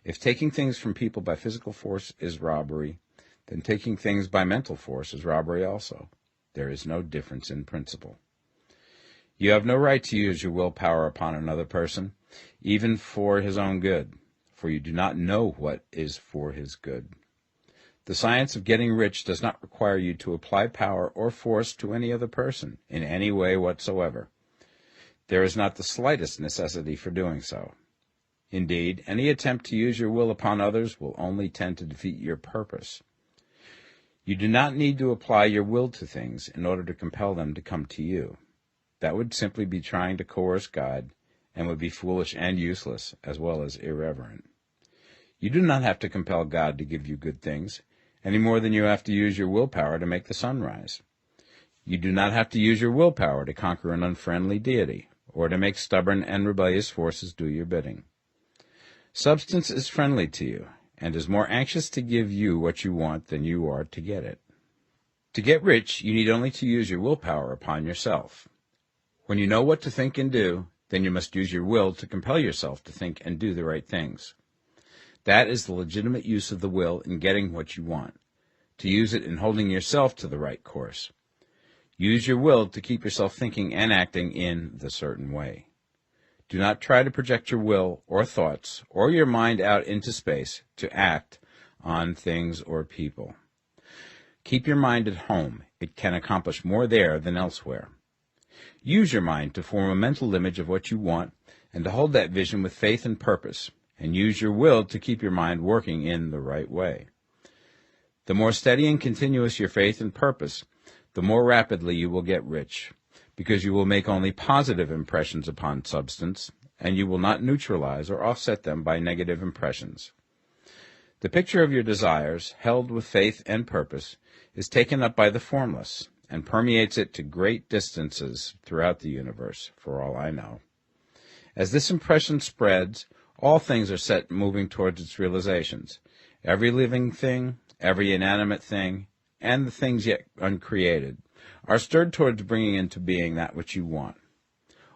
If taking things from people by physical force is robbery, then taking things by mental force is robbery also. There is no difference in principle. You have no right to use your willpower upon another person, even for his own good, for you do not know what is for his good. The science of getting rich does not require you to apply power or force to any other person in any way whatsoever. There is not the slightest necessity for doing so. Indeed, any attempt to use your will upon others will only tend to defeat your purpose. You do not need to apply your will to things in order to compel them to come to you. That would simply be trying to coerce God, and would be foolish and useless, as well as irreverent. You do not have to compel God to give you good things, any more than you have to use your willpower to make the sun rise. You do not have to use your willpower to conquer an unfriendly deity, or to make stubborn and rebellious forces do your bidding. Substance is friendly to you, and is more anxious to give you what you want than you are to get it. To get rich, you need only to use your willpower upon yourself. When you know what to think and do, then you must use your will to compel yourself to think and do the right things. That is the legitimate use of the will in getting what you want, to use it in holding yourself to the right course. Use your will to keep yourself thinking and acting in the certain way. Do not try to project your will or thoughts or your mind out into space to act on things or people. Keep your mind at home. It can accomplish more there than elsewhere. Use your mind to form a mental image of what you want and to hold that vision with faith and purpose, and use your will to keep your mind working in the right way. The more steady and continuous your faith and purpose, the more rapidly you will get rich, because you will make only positive impressions upon substance, and you will not neutralize or offset them by negative impressions. The picture of your desires, held with faith and purpose, is taken up by the formless and permeates it to great distances throughout the universe, for all I know. As this impression spreads, all things are set moving towards its realizations. Every living thing, every inanimate thing, and the things yet uncreated, are stirred towards bringing into being that which you want.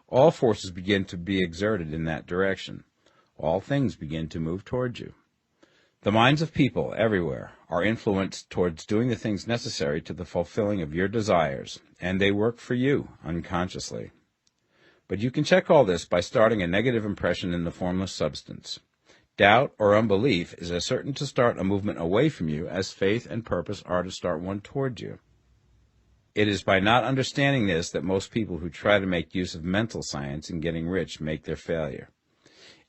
All forces begin to be exerted in that direction. All things begin to move towards you. The minds of people everywhere are influenced towards doing the things necessary to the fulfilling of your desires, and they work for you unconsciously. But you can check all this by starting a negative impression in the formless substance. Doubt or unbelief is as certain to start a movement away from you as faith and purpose are to start one towards you. It is by not understanding this that most people who try to make use of mental science in getting rich make their failure.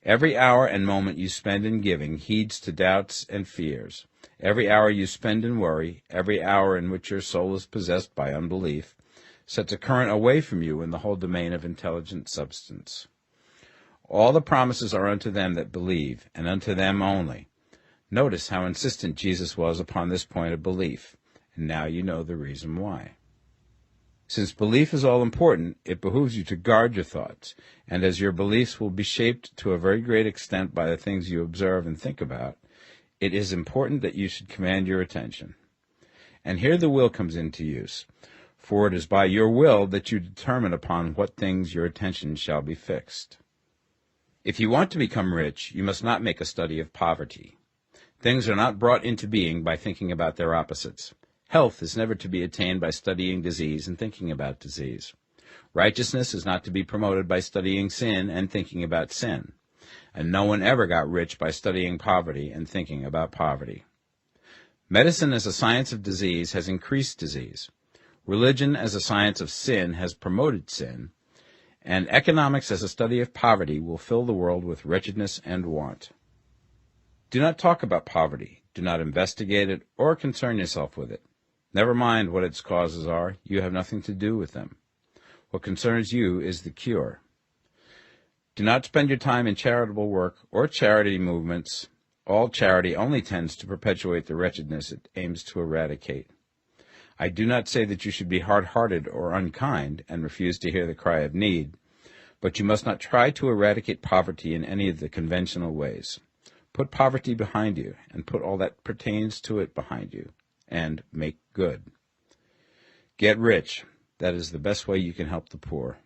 Every hour and moment you spend in giving heeds to doubts and fears. Every hour you spend in worry, every hour in which your soul is possessed by unbelief, sets a current away from you in the whole domain of intelligent substance. All the promises are unto them that believe, and unto them only. Notice how insistent Jesus was upon this point of belief, and now you know the reason why. Since belief is all important, it behooves you to guard your thoughts, and as your beliefs will be shaped to a very great extent by the things you observe and think about, it is important that you should command your attention. And here the will comes into use, for it is by your will that you determine upon what things your attention shall be fixed. If you want to become rich, you must not make a study of poverty. Things are not brought into being by thinking about their opposites. Health is never to be attained by studying disease and thinking about disease. Righteousness is not to be promoted by studying sin and thinking about sin. And no one ever got rich by studying poverty and thinking about poverty. Medicine as a science of disease has increased disease. Religion as a science of sin has promoted sin. And economics as a study of poverty will fill the world with wretchedness and want. Do not talk about poverty. Do not investigate it or concern yourself with it. Never mind what its causes are. You have nothing to do with them. What concerns you is the cure. Do not spend your time in charitable work or charity movements. All charity only tends to perpetuate the wretchedness it aims to eradicate. I do not say that you should be hard-hearted or unkind and refuse to hear the cry of need, but you must not try to eradicate poverty in any of the conventional ways. Put poverty behind you, and put all that pertains to it behind you, and make good. Get rich. That is the best way you can help the poor.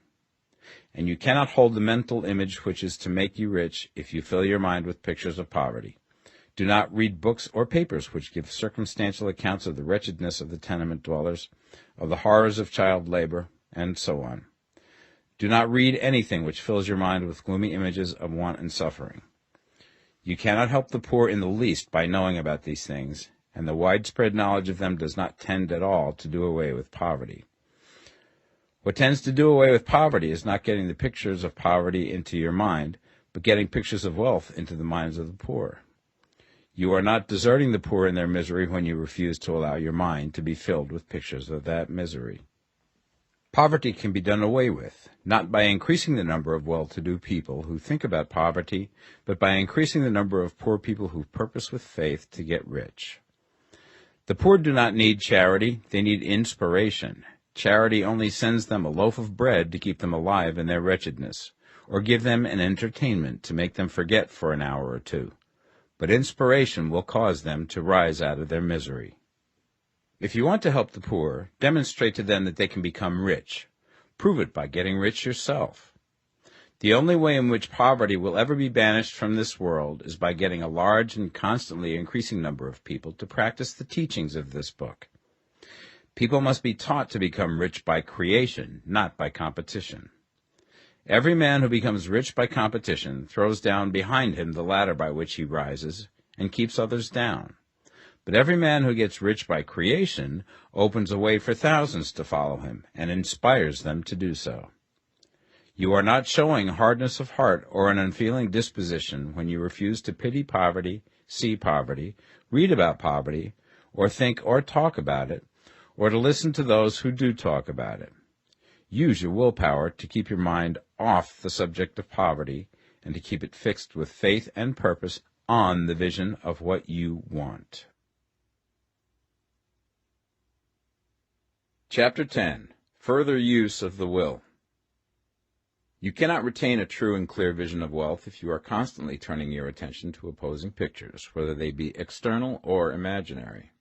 And you cannot hold the mental image which is to make you rich if you fill your mind with pictures of poverty. Do not read books or papers which give circumstantial accounts of the wretchedness of the tenement dwellers, of the horrors of child labor, and so on. Do not read anything which fills your mind with gloomy images of want and suffering. You cannot help the poor in the least by knowing about these things, and the widespread knowledge of them does not tend at all to do away with poverty. What tends to do away with poverty is not getting the pictures of poverty into your mind, but getting pictures of wealth into the minds of the poor. You are not deserting the poor in their misery when you refuse to allow your mind to be filled with pictures of that misery. Poverty can be done away with, not by increasing the number of well-to-do people who think about poverty, but by increasing the number of poor people who purpose with faith to get rich. The poor do not need charity, they need inspiration. Charity only sends them a loaf of bread to keep them alive in their wretchedness, or give them an entertainment to make them forget for an hour or two. But inspiration will cause them to rise out of their misery. If you want to help the poor, demonstrate to them that they can become rich. Prove it by getting rich yourself. The only way in which poverty will ever be banished from this world is by getting a large and constantly increasing number of people to practice the teachings of this book. People must be taught to become rich by creation, not by competition. Every man who becomes rich by competition throws down behind him the ladder by which he rises and keeps others down. But every man who gets rich by creation opens a way for thousands to follow him and inspires them to do so. You are not showing hardness of heart or an unfeeling disposition when you refuse to pity poverty, see poverty, read about poverty, or think or talk about it, or to listen to those who do talk about it. Use your willpower to keep your mind off the subject of poverty and to keep it fixed with faith and purpose on the vision of what you want. Chapter 10. Further Use of the Will. You cannot retain a true and clear vision of wealth if you are constantly turning your attention to opposing pictures, whether they be external or imaginary.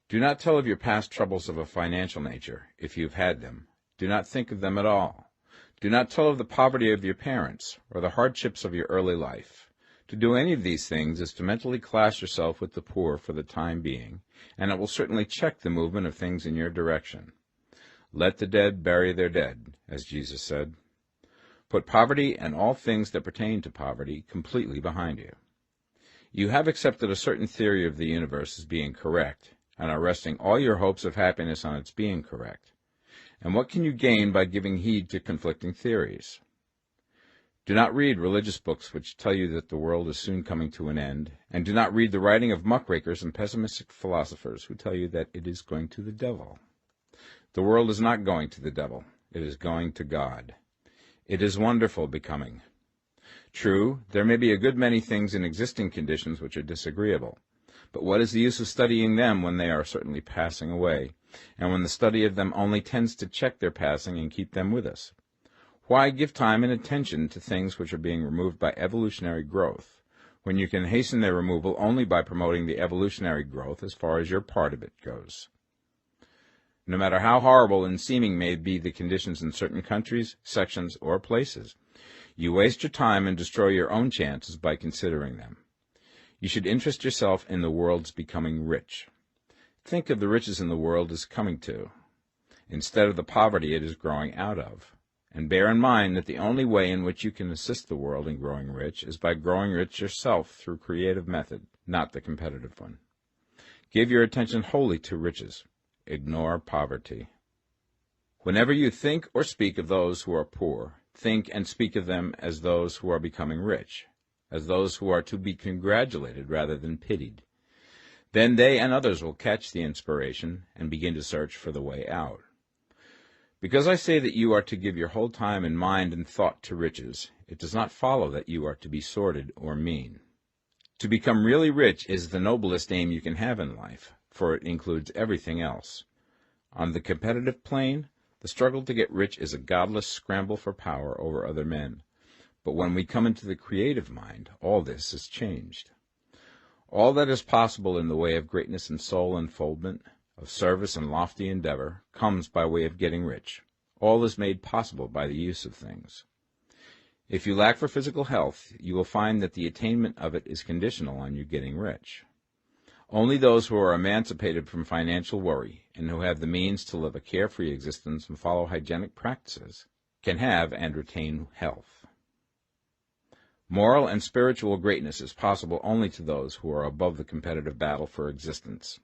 Do not tell of your past troubles of a financial nature, if you have had them. Do not think of them at all. Do not tell of the poverty of your parents, or the hardships of your early life. To do any of these things is to mentally class yourself with the poor for the time being, and it will certainly check the movement of things in your direction. Let the dead bury their dead, as Jesus said. Put poverty and all things that pertain to poverty completely behind you. You have accepted a certain theory of the universe as being correct, and are resting all your hopes of happiness on its being correct. And what can you gain by giving heed to conflicting theories? Do not read religious books which tell you that the world is soon coming to an end, and do not read the writing of muckrakers and pessimistic philosophers who tell you that it is going to the devil. The world is not going to the devil. It is going to God. It is wonderful becoming. True, there may be a good many things in existing conditions which are disagreeable, but what is the use of studying them when they are certainly passing away, and when the study of them only tends to check their passing and keep them with us? Why give time and attention to things which are being removed by evolutionary growth, when you can hasten their removal only by promoting the evolutionary growth as far as your part of it goes? No matter how horrible and seeming may be the conditions in certain countries, sections, or places, you waste your time and destroy your own chances by considering them. You should interest yourself in the world's becoming rich. Think of the riches in the world as coming to, instead of the poverty it is growing out of, and bear in mind that the only way in which you can assist the world in growing rich is by growing rich yourself through creative method, not the competitive one. Give your attention wholly to riches. Ignore poverty. Whenever you think or speak of those who are poor, think and speak of them as those who are becoming rich, as those who are to be congratulated rather than pitied. Then they and others will catch the inspiration and begin to search for the way out. Because I say that you are to give your whole time and mind and thought to riches, it does not follow that you are to be sordid or mean. To become really rich is the noblest aim you can have in life, for it includes everything else. On the competitive plane, the struggle to get rich is a godless scramble for power over other men. But when we come into the creative mind, all this is changed. All that is possible in the way of greatness and soul unfoldment, of service and lofty endeavor, comes by way of getting rich. All is made possible by the use of things. If you lack for physical health, you will find that the attainment of it is conditional on you getting rich. Only those who are emancipated from financial worry and who have the means to live a carefree existence and follow hygienic practices can have and retain health. Moral and spiritual greatness is possible only to those who are above the competitive battle for existence,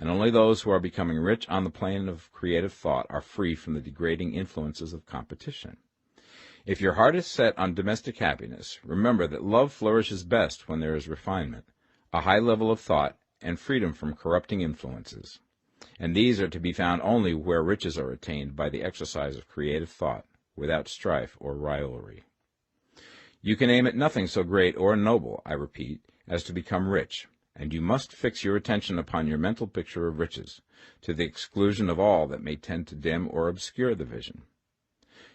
and only those who are becoming rich on the plane of creative thought are free from the degrading influences of competition. If your heart is set on domestic happiness, remember that love flourishes best when there is refinement, a high level of thought, and freedom from corrupting influences. And these are to be found only where riches are attained by the exercise of creative thought, without strife or rivalry. You can aim at nothing so great or noble, I repeat, as to become rich, and you must fix your attention upon your mental picture of riches, to the exclusion of all that may tend to dim or obscure the vision.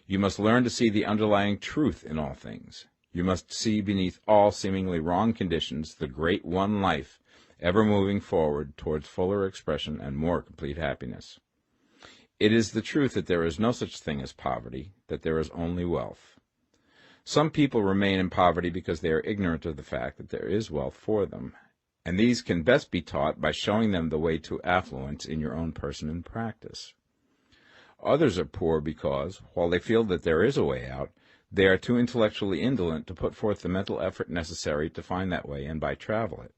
You must learn to see the underlying truth in all things. You must see beneath all seemingly wrong conditions the great one life, ever moving forward towards fuller expression and more complete happiness. It is the truth that there is no such thing as poverty, that there is only wealth. Some people remain in poverty because they are ignorant of the fact that there is wealth for them, and these can best be taught by showing them the way to affluence in your own person and practice. Others are poor because, while they feel that there is a way out, they are too intellectually indolent to put forth the mental effort necessary to find that way and by travel it.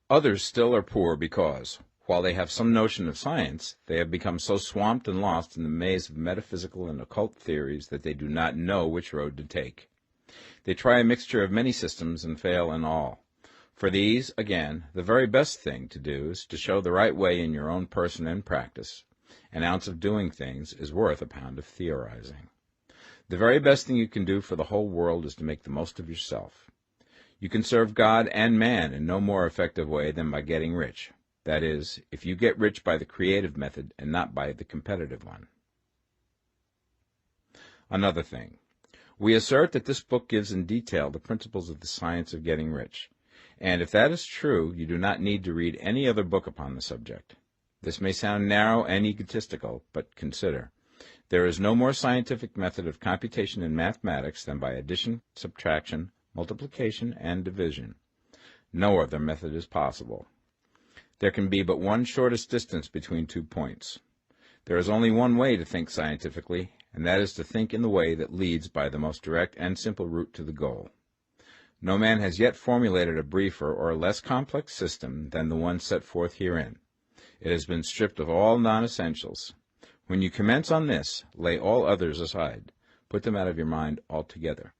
Others still are poor because, while they have some notion of science, they have become so swamped and lost in the maze of metaphysical and occult theories that they do not know which road to take. They try a mixture of many systems and fail in all. For these, again, the very best thing to do is to show the right way in your own person and practice. An ounce of doing things is worth a pound of theorizing. The very best thing you can do for the whole world is to make the most of yourself. You can serve God and man in no more effective way than by getting rich. That is, if you get rich by the creative method and not by the competitive one. Another thing. We assert that this book gives in detail the principles of the science of getting rich. And if that is true, you do not need to read any other book upon the subject. This may sound narrow and egotistical, but consider. There is no more scientific method of computation in mathematics than by addition, subtraction, multiplication, and division. No other method is possible. There can be but one shortest distance between 2 points. There is only one way to think scientifically, and that is to think in the way that leads by the most direct and simple route to the goal. No man has yet formulated a briefer or less complex system than the one set forth herein. It has been stripped of all non-essentials. When you commence on this, lay all others aside. Put them out of your mind altogether.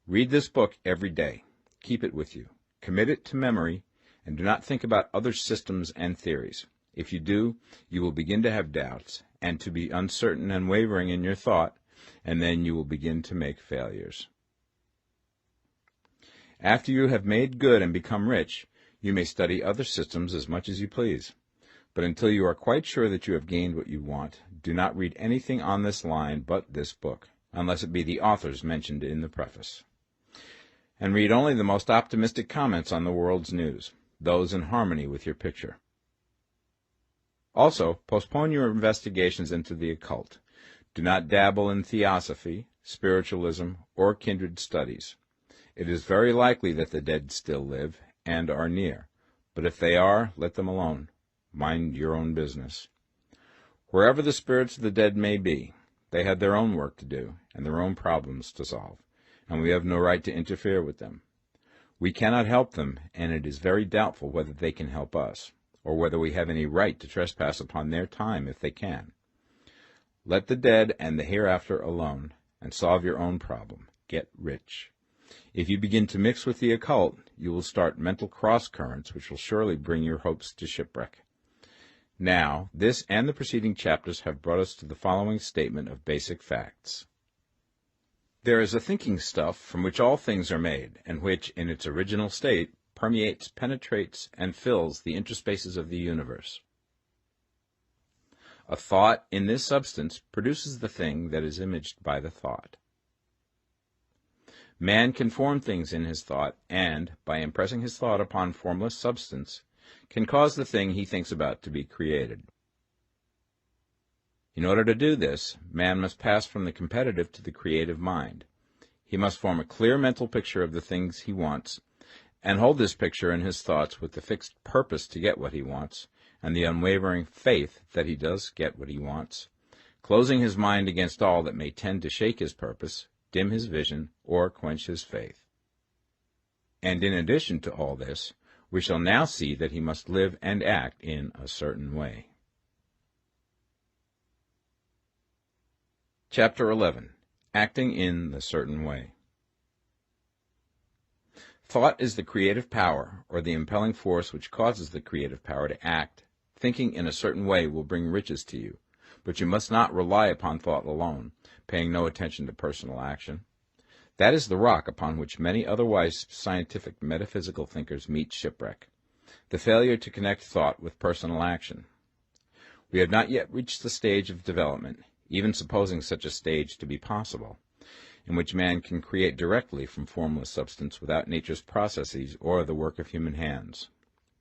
Read this book every day. Keep it with you. Commit it to memory, and do not think about other systems and theories. If you do, you will begin to have doubts, and to be uncertain and wavering in your thought, and then you will begin to make failures. After you have made good and become rich, you may study other systems as much as you please. But until you are quite sure that you have gained what you want, do not read anything on this line but this book, unless it be the authors mentioned in the preface. And read only the most optimistic comments on the world's news, those in harmony with your picture. Also, postpone your investigations into the occult. Do not dabble in theosophy, spiritualism, or kindred studies. It is very likely that the dead still live and are near, but if they are, let them alone. Mind your own business. Wherever the spirits of the dead may be, they have their own work to do and their own problems to solve, and we have no right to interfere with them. We cannot help them, and it is very doubtful whether they can help us, or whether we have any right to trespass upon their time if they can. Let the dead and the hereafter alone, and solve your own problem. Get rich. If you begin to mix with the occult, you will start mental cross-currents which will surely bring your hopes to shipwreck. Now, this and the preceding chapters have brought us to the following statement of basic facts. There is a thinking stuff from which all things are made, and which, in its original state, permeates, penetrates, and fills the interspaces of the universe. A thought in this substance produces the thing that is imaged by the thought. Man can form things in his thought, and, by impressing his thought upon formless substance, can cause the thing he thinks about to be created. In order to do this, man must pass from the competitive to the creative mind. He must form a clear mental picture of the things he wants, and hold this picture in his thoughts with the fixed purpose to get what he wants, and the unwavering faith that he does get what he wants, closing his mind against all that may tend to shake his purpose, dim his vision, or quench his faith. And in addition to all this, we shall now see that he must live and act in a certain way. Chapter 11. Acting in the Certain Way. Thought is the creative power, or the impelling force which causes the creative power to act. Thinking in a certain way will bring riches to you, but you must not rely upon thought alone, paying no attention to personal action. That is the rock upon which many otherwise scientific metaphysical thinkers meet shipwreck, the failure to connect thought with personal action. We have not yet reached the stage of development, even supposing such a stage to be possible, in which man can create directly from formless substance without nature's processes or the work of human hands.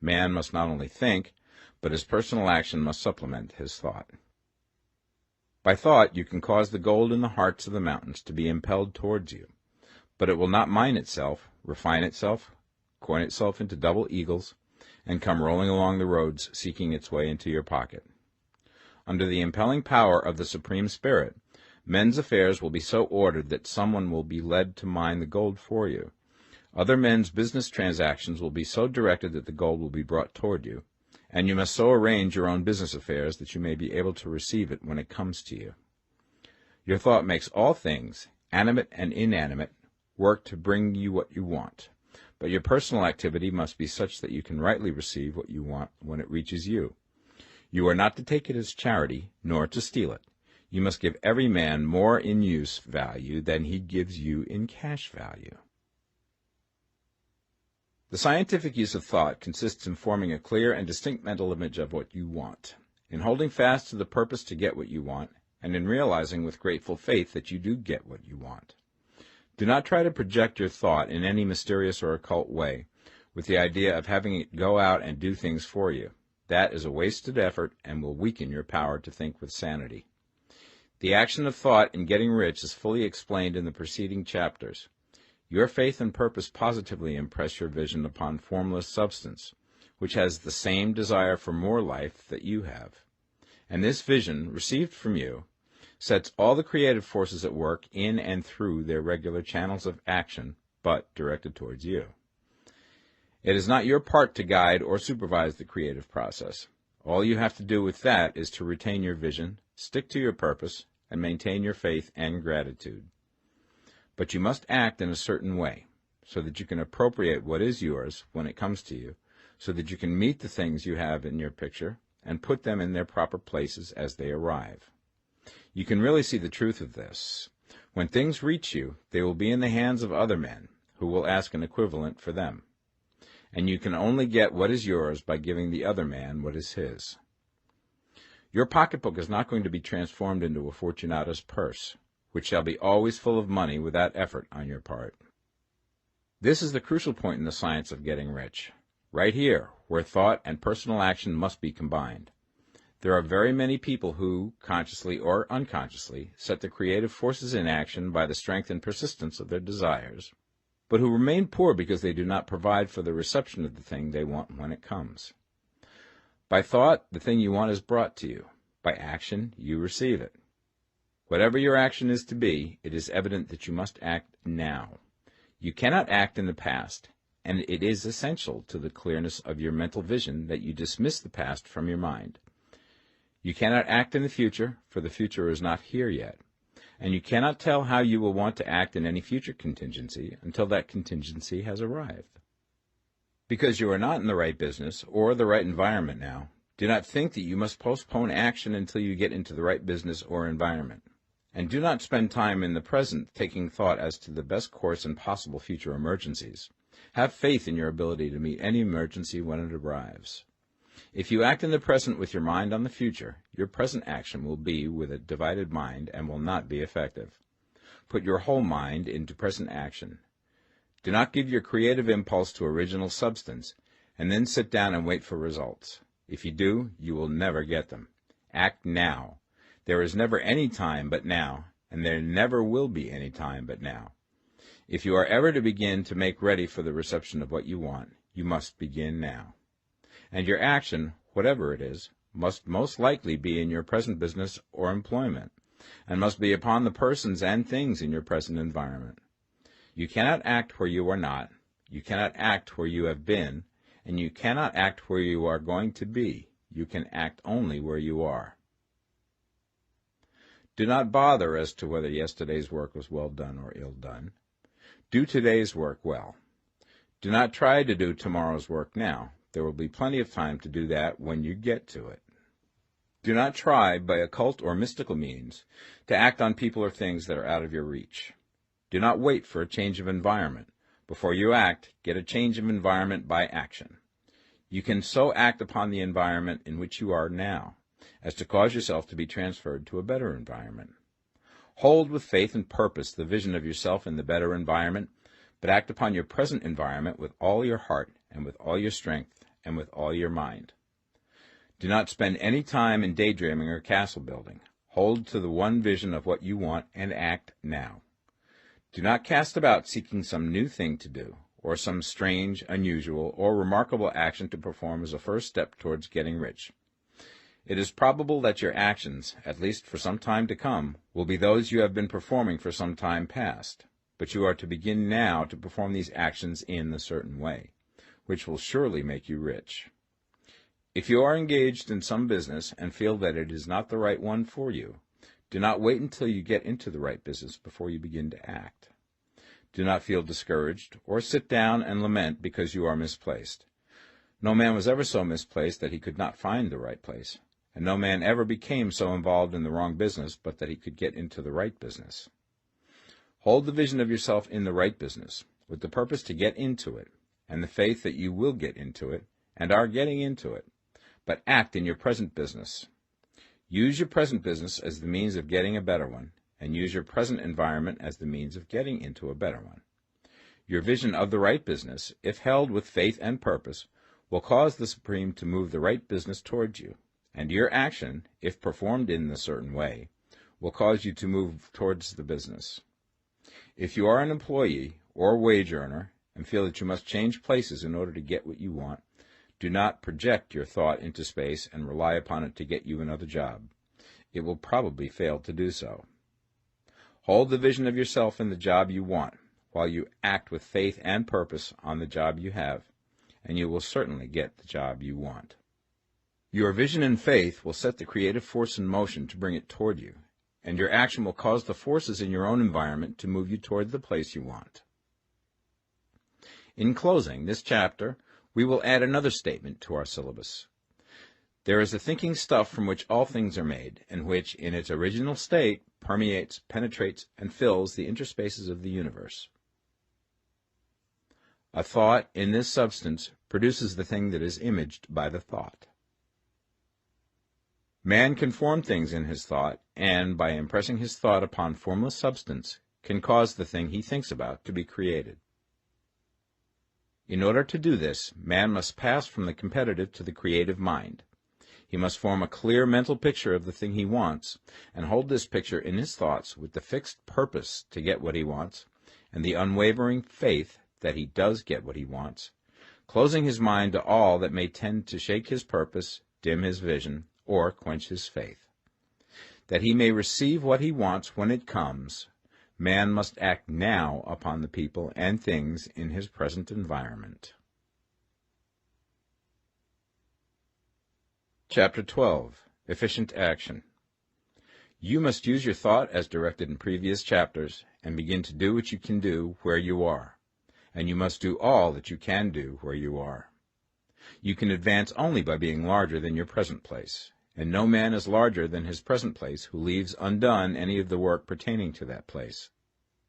Man must not only think, but his personal action must supplement his thought. By thought you can cause the gold in the hearts of the mountains to be impelled towards you, but it will not mine itself, refine itself, coin itself into double eagles, and come rolling along the roads seeking its way into your pocket. Under the impelling power of the Supreme Spirit, men's affairs will be so ordered that someone will be led to mine the gold for you. Other men's business transactions will be so directed that the gold will be brought toward you, and you must so arrange your own business affairs that you may be able to receive it when it comes to you. Your thought makes all things, animate and inanimate, work to bring you what you want, but your personal activity must be such that you can rightly receive what you want when it reaches you. You are not to take it as charity, nor to steal it. You must give every man more in use value than he gives you in cash value. The scientific use of thought consists in forming a clear and distinct mental image of what you want, in holding fast to the purpose to get what you want, and in realizing with grateful faith that you do get what you want. Do not try to project your thought in any mysterious or occult way, with the idea of having it go out and do things for you. That is a wasted effort and will weaken your power to think with sanity. The action of thought in getting rich is fully explained in the preceding chapters. Your faith and purpose positively impress your vision upon formless substance, which has the same desire for more life that you have. And this vision, received from you, sets all the creative forces at work in and through their regular channels of action, but directed towards you. It is not your part to guide or supervise the creative process. All you have to do with that is to retain your vision, stick to your purpose, and maintain your faith and gratitude. But you must act in a certain way, so that you can appropriate what is yours when it comes to you, so that you can meet the things you have in your picture and put them in their proper places as they arrive. You can really see the truth of this. When things reach you, they will be in the hands of other men, who will ask an equivalent for them. And you can only get what is yours by giving the other man what is his. Your pocketbook is not going to be transformed into a Fortunata's purse, which shall be always full of money without effort on your part. This is the crucial point in the science of getting rich, right here, where thought and personal action must be combined. There are very many people who, consciously or unconsciously, set the creative forces in action by the strength and persistence of their desires, but who remain poor because they do not provide for the reception of the thing they want when it comes. By thought, the thing you want is brought to you. By action, you receive it. Whatever your action is to be, it is evident that you must act now. You cannot act in the past, and it is essential to the clearness of your mental vision that you dismiss the past from your mind. You cannot act in the future, for the future is not here yet, and you cannot tell how you will want to act in any future contingency until that contingency has arrived. Because you are not in the right business or the right environment now, do not think that you must postpone action until you get into the right business or environment. And do not spend time in the present taking thought as to the best course in possible future emergencies. Have faith in your ability to meet any emergency when it arrives. If you act in the present with your mind on the future, your present action will be with a divided mind and will not be effective. Put your whole mind into present action. Do not give your creative impulse to original substance, and then sit down and wait for results. If you do, you will never get them. Act now. There is never any time but now, and there never will be any time but now. If you are ever to begin to make ready for the reception of what you want, you must begin now. And your action, whatever it is, must most likely be in your present business or employment, and must be upon the persons and things in your present environment. You cannot act where you are not, you cannot act where you have been, and you cannot act where you are going to be. You can act only where you are. Do not bother as to whether yesterday's work was well done or ill done. Do today's work well. Do not try to do tomorrow's work now. There will be plenty of time to do that when you get to it. Do not try, by occult or mystical means, to act on people or things that are out of your reach. Do not wait for a change of environment. Before you act, get a change of environment by action. You can so act upon the environment in which you are now as to cause yourself to be transferred to a better environment. Hold with faith and purpose the vision of yourself in the better environment, but act upon your present environment with all your heart and with all your strength and with all your mind. Do not spend any time in daydreaming or castle building. Hold to the one vision of what you want and act now. Do not cast about seeking some new thing to do, or some strange, unusual, or remarkable action to perform as a first step towards getting rich. It is probable that your actions, at least for some time to come, will be those you have been performing for some time past, but you are to begin now to perform these actions in a certain way, which will surely make you rich. If you are engaged in some business and feel that it is not the right one for you, do not wait until you get into the right business before you begin to act. Do not feel discouraged or sit down and lament because you are misplaced. No man was ever so misplaced that he could not find the right place, and no man ever became so involved in the wrong business but that he could get into the right business. Hold the vision of yourself in the right business, with the purpose to get into it, and the faith that you will get into it and are getting into it, but act in your present business. Use your present business as the means of getting a better one, and use your present environment as the means of getting into a better one. Your vision of the right business, if held with faith and purpose, will cause the Supreme to move the right business towards you, and your action, if performed in a certain way, will cause you to move towards the business. If you are an employee or wage earner and feel that you must change places in order to get what you want, do not project your thought into space and rely upon it to get you another job. It will probably fail to do so. Hold the vision of yourself in the job you want, while you act with faith and purpose on the job you have, and you will certainly get the job you want. Your vision and faith will set the creative force in motion to bring it toward you, and your action will cause the forces in your own environment to move you toward the place you want. In closing this chapter, we will add another statement to our syllabus. There is a thinking stuff from which all things are made, and which, in its original state, permeates, penetrates, and fills the interspaces of the universe. A thought in this substance produces the thing that is imaged by the thought. Man can form things in his thought, and, by impressing his thought upon formless substance, can cause the thing he thinks about to be created. In order to do this, man must pass from the competitive to the creative mind. He must form a clear mental picture of the thing he wants, and hold this picture in his thoughts with the fixed purpose to get what he wants, and the unwavering faith that he does get what he wants, closing his mind to all that may tend to shake his purpose, dim his vision, or quench his faith. That he may receive what he wants when it comes, man must act now upon the people and things in his present environment. Chapter 12. Efficient Action. You must use your thought as directed in previous chapters, and begin to do what you can do where you are, and you must do all that you can do where you are. You can advance only by being larger than your present place, and no man is larger than his present place who leaves undone any of the work pertaining to that place.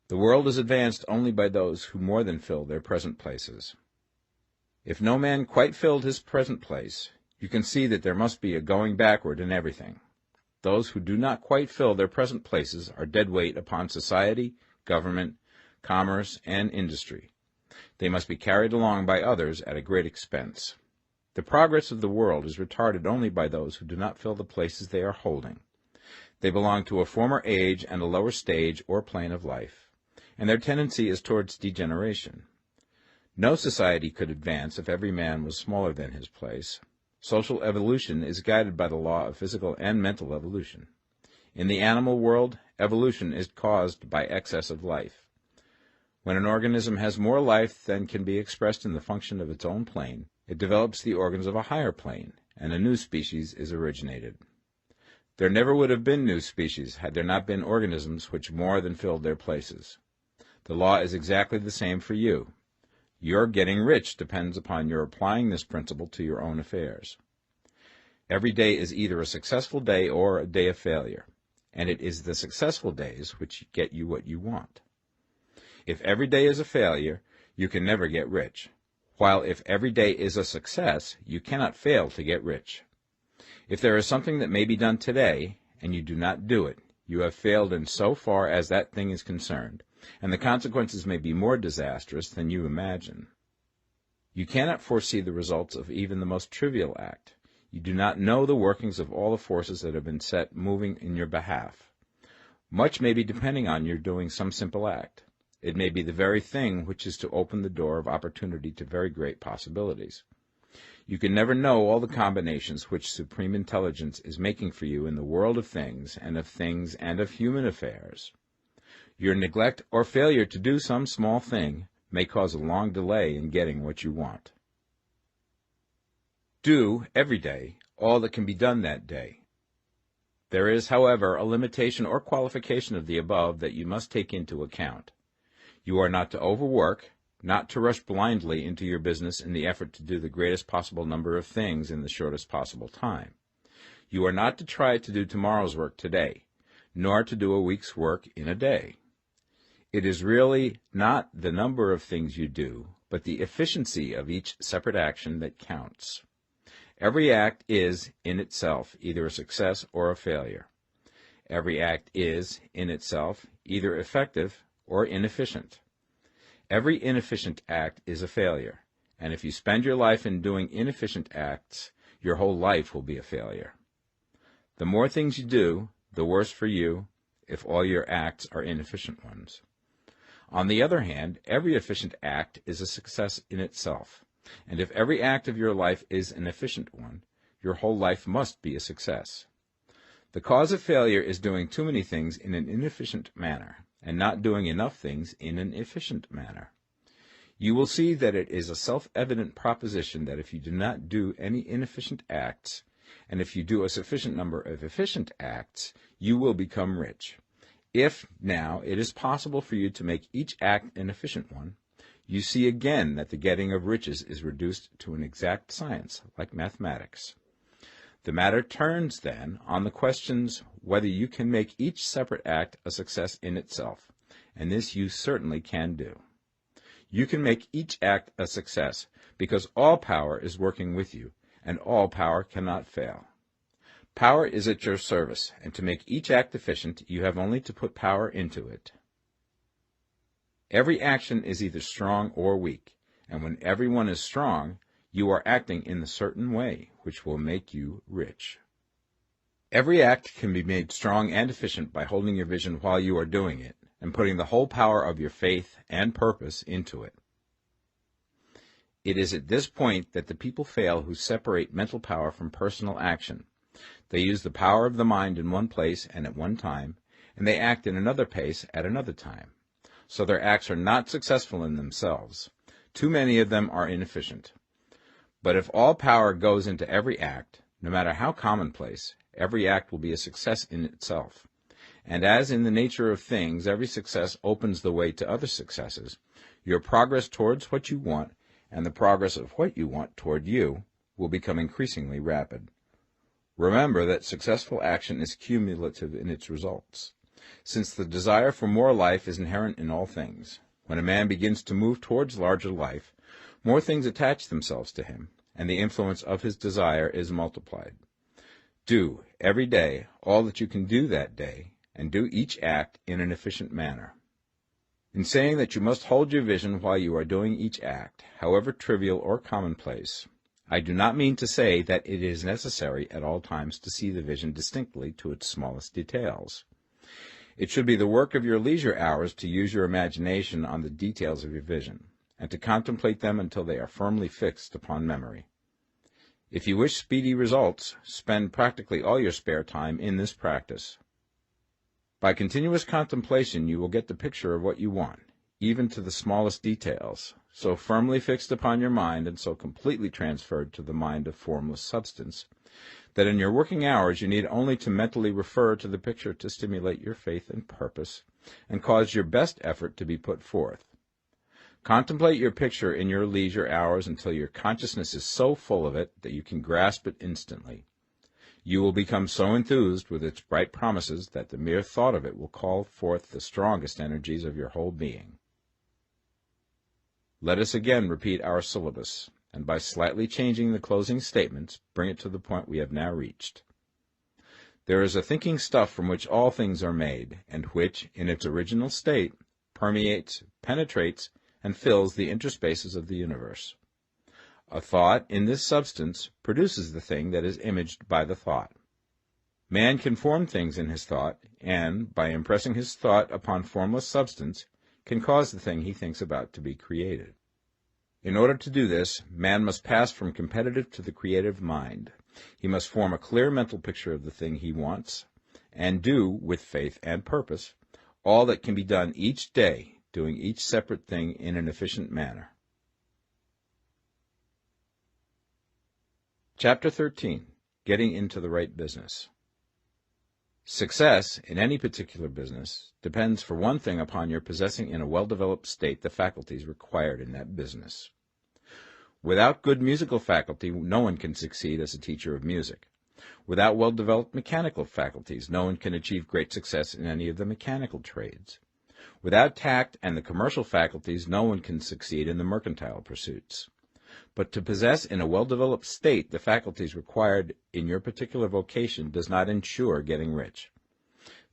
The world is advanced only by those who more than fill their present places. If no man quite filled his present place, you can see that there must be a going backward in everything. Those who do not quite fill their present places are dead weight upon society, government, commerce, and industry. They must be carried along by others at a great expense. The progress of the world is retarded only by those who do not fill the places they are holding. They belong to a former age and a lower stage or plane of life, and their tendency is towards degeneration. No society could advance if every man was smaller than his place. Social evolution is guided by the law of physical and mental evolution. In the animal world, evolution is caused by excess of life. When an organism has more life than can be expressed in the function of its own plane, it develops the organs of a higher plane, and a new species is originated. There never would have been new species had there not been organisms which more than filled their places. The law is exactly the same for you. Your getting rich depends upon your applying this principle to your own affairs. Every day is either a successful day or a day of failure, and it is the successful days which get you what you want. If every day is a failure, you can never get rich, while if every day is a success, you cannot fail to get rich. If there is something that may be done today, and you do not do it, you have failed in so far as that thing is concerned, and the consequences may be more disastrous than you imagine. You cannot foresee the results of even the most trivial act. You do not know the workings of all the forces that have been set moving in your behalf. Much may be depending on your doing some simple act. It may be the very thing which is to open the door of opportunity to very great possibilities. You can never know all the combinations which Supreme Intelligence is making for you in the world of things and of human affairs. Your neglect or failure to do some small thing may cause a long delay in getting what you want. Do, every day, all that can be done that day. There is, however, a limitation or qualification of the above that you must take into account. You are not to overwork, not to rush blindly into your business in the effort to do the greatest possible number of things in the shortest possible time. You are not to try to do tomorrow's work today, nor to do a week's work in a day. It is really not the number of things you do, but the efficiency of each separate action that counts. Every act is, in itself, either a success or a failure. Every act is, in itself, either effective or inefficient. Every inefficient act is a failure, and if you spend your life in doing inefficient acts, your whole life will be a failure. The more things you do, the worse for you if all your acts are inefficient ones. On the other hand, every efficient act is a success in itself, and if every act of your life is an efficient one, your whole life must be a success. The cause of failure is doing too many things in an inefficient manner, and not doing enough things in an efficient manner. You will see that it is a self-evident proposition that if you do not do any inefficient acts, and if you do a sufficient number of efficient acts, you will become rich. If, now, it is possible for you to make each act an efficient one, you see again that the getting of riches is reduced to an exact science, like mathematics. The matter turns, then, on the questions whether you can make each separate act a success in itself, and this you certainly can do. You can make each act a success because all power is working with you, and all power cannot fail. Power is at your service, and to make each act efficient, you have only to put power into it. Every action is either strong or weak, and when every one is strong, you are acting in a certain way, which will make you rich. Every act can be made strong and efficient by holding your vision while you are doing it, and putting the whole power of your faith and purpose into it. It is at this point that the people fail who separate mental power from personal action. They use the power of the mind in one place and at one time, and they act in another place at another time. So their acts are not successful in themselves. Too many of them are inefficient. But if all power goes into every act, no matter how commonplace, every act will be a success in itself. And as in the nature of things, every success opens the way to other successes, your progress towards what you want and the progress of what you want toward you will become increasingly rapid. Remember that successful action is cumulative in its results. Since the desire for more life is inherent in all things, when a man begins to move towards larger life, more things attach themselves to him, and the influence of his desire is multiplied. Do, every day, all that you can do that day, and do each act in an efficient manner. In saying that you must hold your vision while you are doing each act, however trivial or commonplace, I do not mean to say that it is necessary at all times to see the vision distinctly to its smallest details. It should be the work of your leisure hours to use your imagination on the details of your vision, and to contemplate them until they are firmly fixed upon memory. If you wish speedy results, spend practically all your spare time in this practice. By continuous contemplation you will get the picture of what you want, even to the smallest details, so firmly fixed upon your mind and so completely transferred to the mind of formless substance, that in your working hours you need only to mentally refer to the picture to stimulate your faith and purpose, and cause your best effort to be put forth. Contemplate your picture in your leisure hours until your consciousness is so full of it that you can grasp it instantly. You will become so enthused with its bright promises that the mere thought of it will call forth the strongest energies of your whole being. Let us again repeat our syllabus, and by slightly changing the closing statements, bring it to the point we have now reached. There is a thinking stuff from which all things are made, and which, in its original state, permeates, penetrates, and fills the interspaces of the universe. A thought in this substance produces the thing that is imaged by the thought. Man can form things in his thought, and, by impressing his thought upon formless substance, can cause the thing he thinks about to be created. In order to do this, man must pass from competitive to the creative mind. He must form a clear mental picture of the thing he wants, and do, with faith and purpose, all that can be done each day, doing each separate thing in an efficient manner. Chapter 13. Getting into the right business. Success in any particular business depends for one thing upon your possessing in a well-developed state the faculties required in that business. Without good musical faculty, no one can succeed as a teacher of music. Without well-developed mechanical faculties, no one can achieve great success in any of the mechanical trades. Without tact and the commercial faculties, no one can succeed in the mercantile pursuits. But to possess in a well-developed state the faculties required in your particular vocation does not ensure getting rich.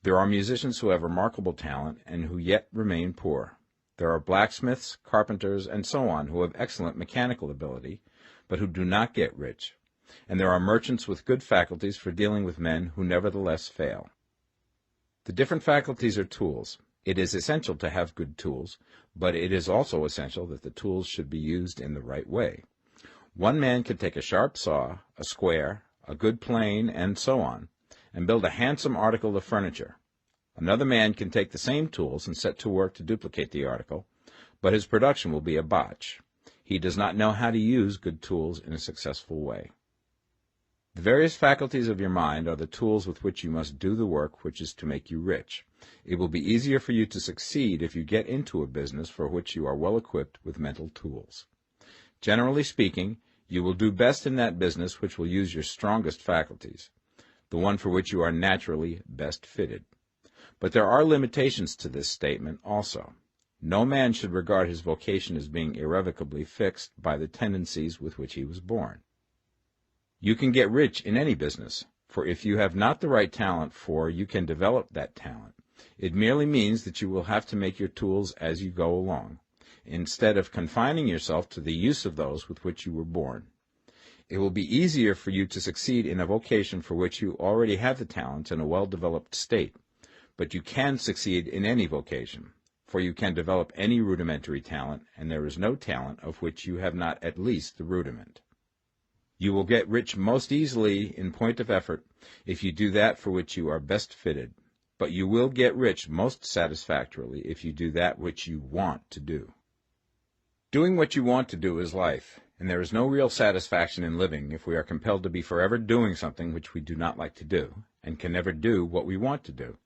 There are musicians who have remarkable talent and who yet remain poor. There are blacksmiths, carpenters, and so on who have excellent mechanical ability, but who do not get rich. And there are merchants with good faculties for dealing with men who nevertheless fail. The different faculties are tools. It is essential to have good tools, but it is also essential that the tools should be used in the right way. One man can take a sharp saw, a square, a good plane, and so on, and build a handsome article of furniture. Another man can take the same tools and set to work to duplicate the article, but his production will be a botch. He does not know how to use good tools in a successful way. The various faculties of your mind are the tools with which you must do the work which is to make you rich. It will be easier for you to succeed if you get into a business for which you are well equipped with mental tools. Generally speaking, you will do best in that business which will use your strongest faculties, the one for which you are naturally best fitted. But there are limitations to this statement also. No man should regard his vocation as being irrevocably fixed by the tendencies with which he was born. You can get rich in any business, for if you have not the right talent you can develop that talent. It merely means that you will have to make your tools as you go along, instead of confining yourself to the use of those with which you were born. It will be easier for you to succeed in a vocation for which you already have the talent in a well-developed state, but you can succeed in any vocation, for you can develop any rudimentary talent, and there is no talent of which you have not at least the rudiment. You will get rich most easily in point of effort if you do that for which you are best fitted, but you will get rich most satisfactorily if you do that which you want to do. Doing what you want to do is life, and there is no real satisfaction in living if we are compelled to be forever doing something which we do not like to do, and can never do what we want to do.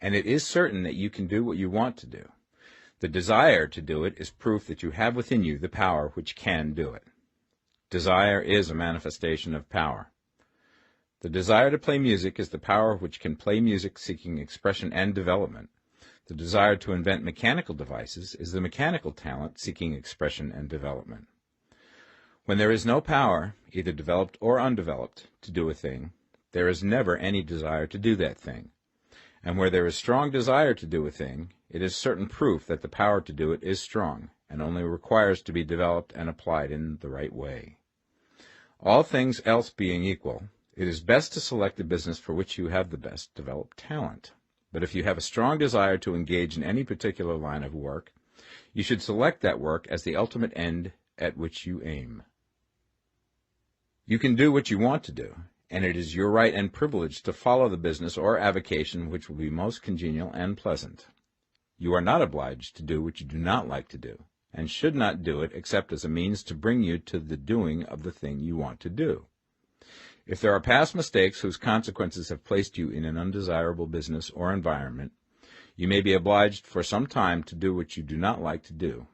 And it is certain that you can do what you want to do. The desire to do it is proof that you have within you the power which can do it. Desire is a manifestation of power. The desire to play music is the power which can play music seeking expression and development. The desire to invent mechanical devices is the mechanical talent seeking expression and development. When there is no power, either developed or undeveloped, to do a thing, there is never any desire to do that thing. And where there is strong desire to do a thing, it is certain proof that the power to do it is strong, and only requires to be developed and applied in the right way. All things else being equal, it is best to select the business for which you have the best developed talent. But if you have a strong desire to engage in any particular line of work, you should select that work as the ultimate end at which you aim. You can do what you want to do, and it is your right and privilege to follow the business or avocation which will be most congenial and pleasant. You are not obliged to do what you do not like to do, and should not do it except as a means to bring you to the doing of the thing you want to do. If there are past mistakes whose consequences have placed you in an undesirable business or environment, you may be obliged for some time to do what you do not like to do.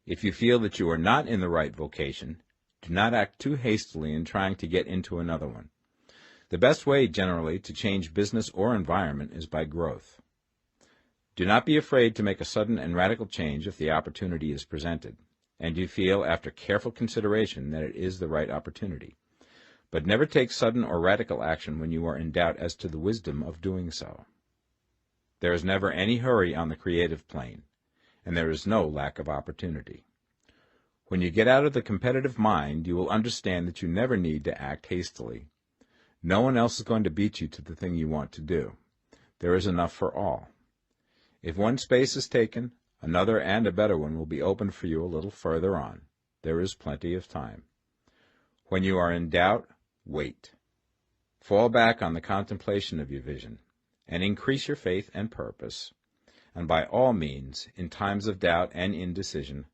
If you feel that you are not in the right vocation, do not act too hastily in trying to get into another one. The best way, generally, to change business or environment is by growth. Do not be afraid to make a sudden and radical change if the opportunity is presented, and you feel, after careful consideration, that it is the right opportunity. But never take sudden or radical action when you are in doubt as to the wisdom of doing so. There is never any hurry on the creative plane, and there is no lack of opportunity. When you get out of the competitive mind, you will understand that you never need to act hastily. No one else is going to beat you to the thing you want to do. There is enough for all. If one space is taken, another and a better one will be opened for you a little further on. There is plenty of time. When you are in doubt, wait. Fall back on the contemplation of your vision, and increase your faith and purpose. And by all means, in times of doubt and indecision,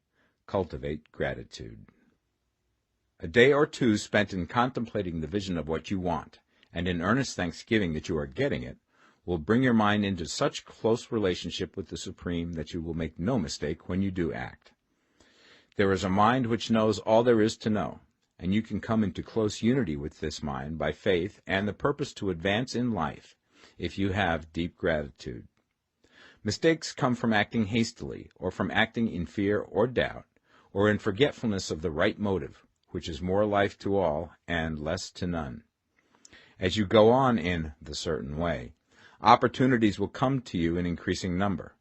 cultivate gratitude. A day or two spent in contemplating the vision of what you want, and in earnest thanksgiving that you are getting it, will bring your mind into such close relationship with the Supreme that you will make no mistake when you do act. There is a mind which knows all there is to know, and you can come into close unity with this mind by faith and the purpose to advance in life if you have deep gratitude. Mistakes come from acting hastily, or from acting in fear or doubt, or in forgetfulness of the right motive, which is more life to all and less to none. As you go on in the certain way, opportunities will come to you in increasing number,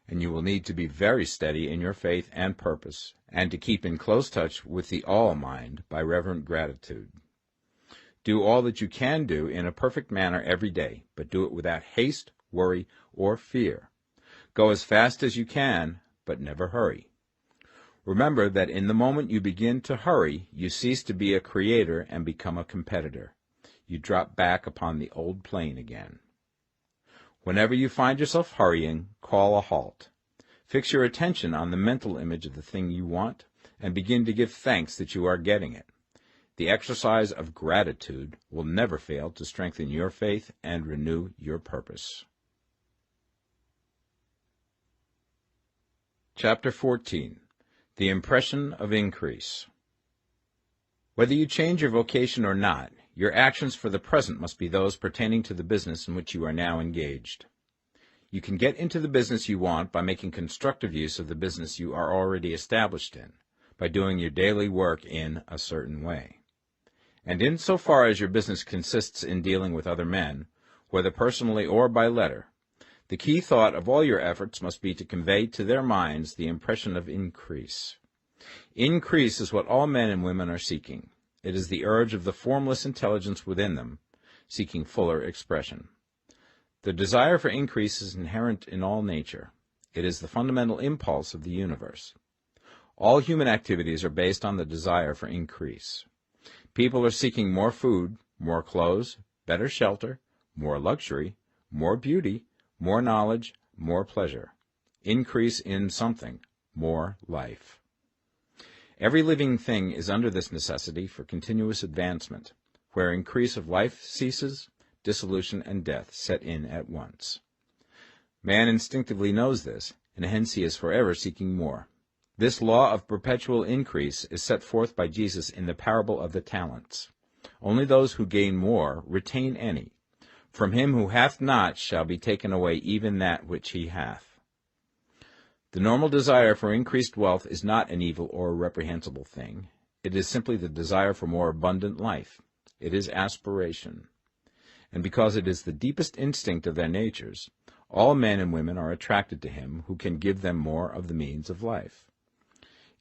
and you will need to be very steady in your faith and purpose, and to keep in close touch with the all-mind by reverent gratitude. Do all that you can do in a perfect manner every day, but do it without haste, worry, or fear. Go as fast as you can, but never hurry. Remember that in the moment you begin to hurry, you cease to be a creator and become a competitor. You drop back upon the old plane again. Whenever you find yourself hurrying, call a halt. Fix your attention on the mental image of the thing you want, and begin to give thanks that you are getting it. The exercise of gratitude will never fail to strengthen your faith and renew your purpose. Chapter 14. The Impression of Increase. Whether you change your vocation or not, your actions for the present must be those pertaining to the business in which you are now engaged. You can get into the business you want by making constructive use of the business you are already established in, by doing your daily work in a certain way. And in so far as your business consists in dealing with other men, whether personally or by letter, the key thought of all your efforts must be to convey to their minds the impression of increase. Increase is what all men and women are seeking. It is the urge of the formless intelligence within them, seeking fuller expression. The desire for increase is inherent in all nature. It is the fundamental impulse of the universe. All human activities are based on the desire for increase. People are seeking more food, more clothes, better shelter, more luxury, more beauty, more knowledge, more pleasure. Increase in something, more life. Every living thing is under this necessity for continuous advancement. Where increase of life ceases, dissolution and death set in at once. Man instinctively knows this, and hence he is forever seeking more. This law of perpetual increase is set forth by Jesus in the parable of the talents. Only those who gain more retain any. From him who hath not shall be taken away even that which he hath. The normal desire for increased wealth is not an evil or a reprehensible thing. It is simply the desire for more abundant life. It is aspiration. And because it is the deepest instinct of their natures, all men and women are attracted to him who can give them more of the means of life.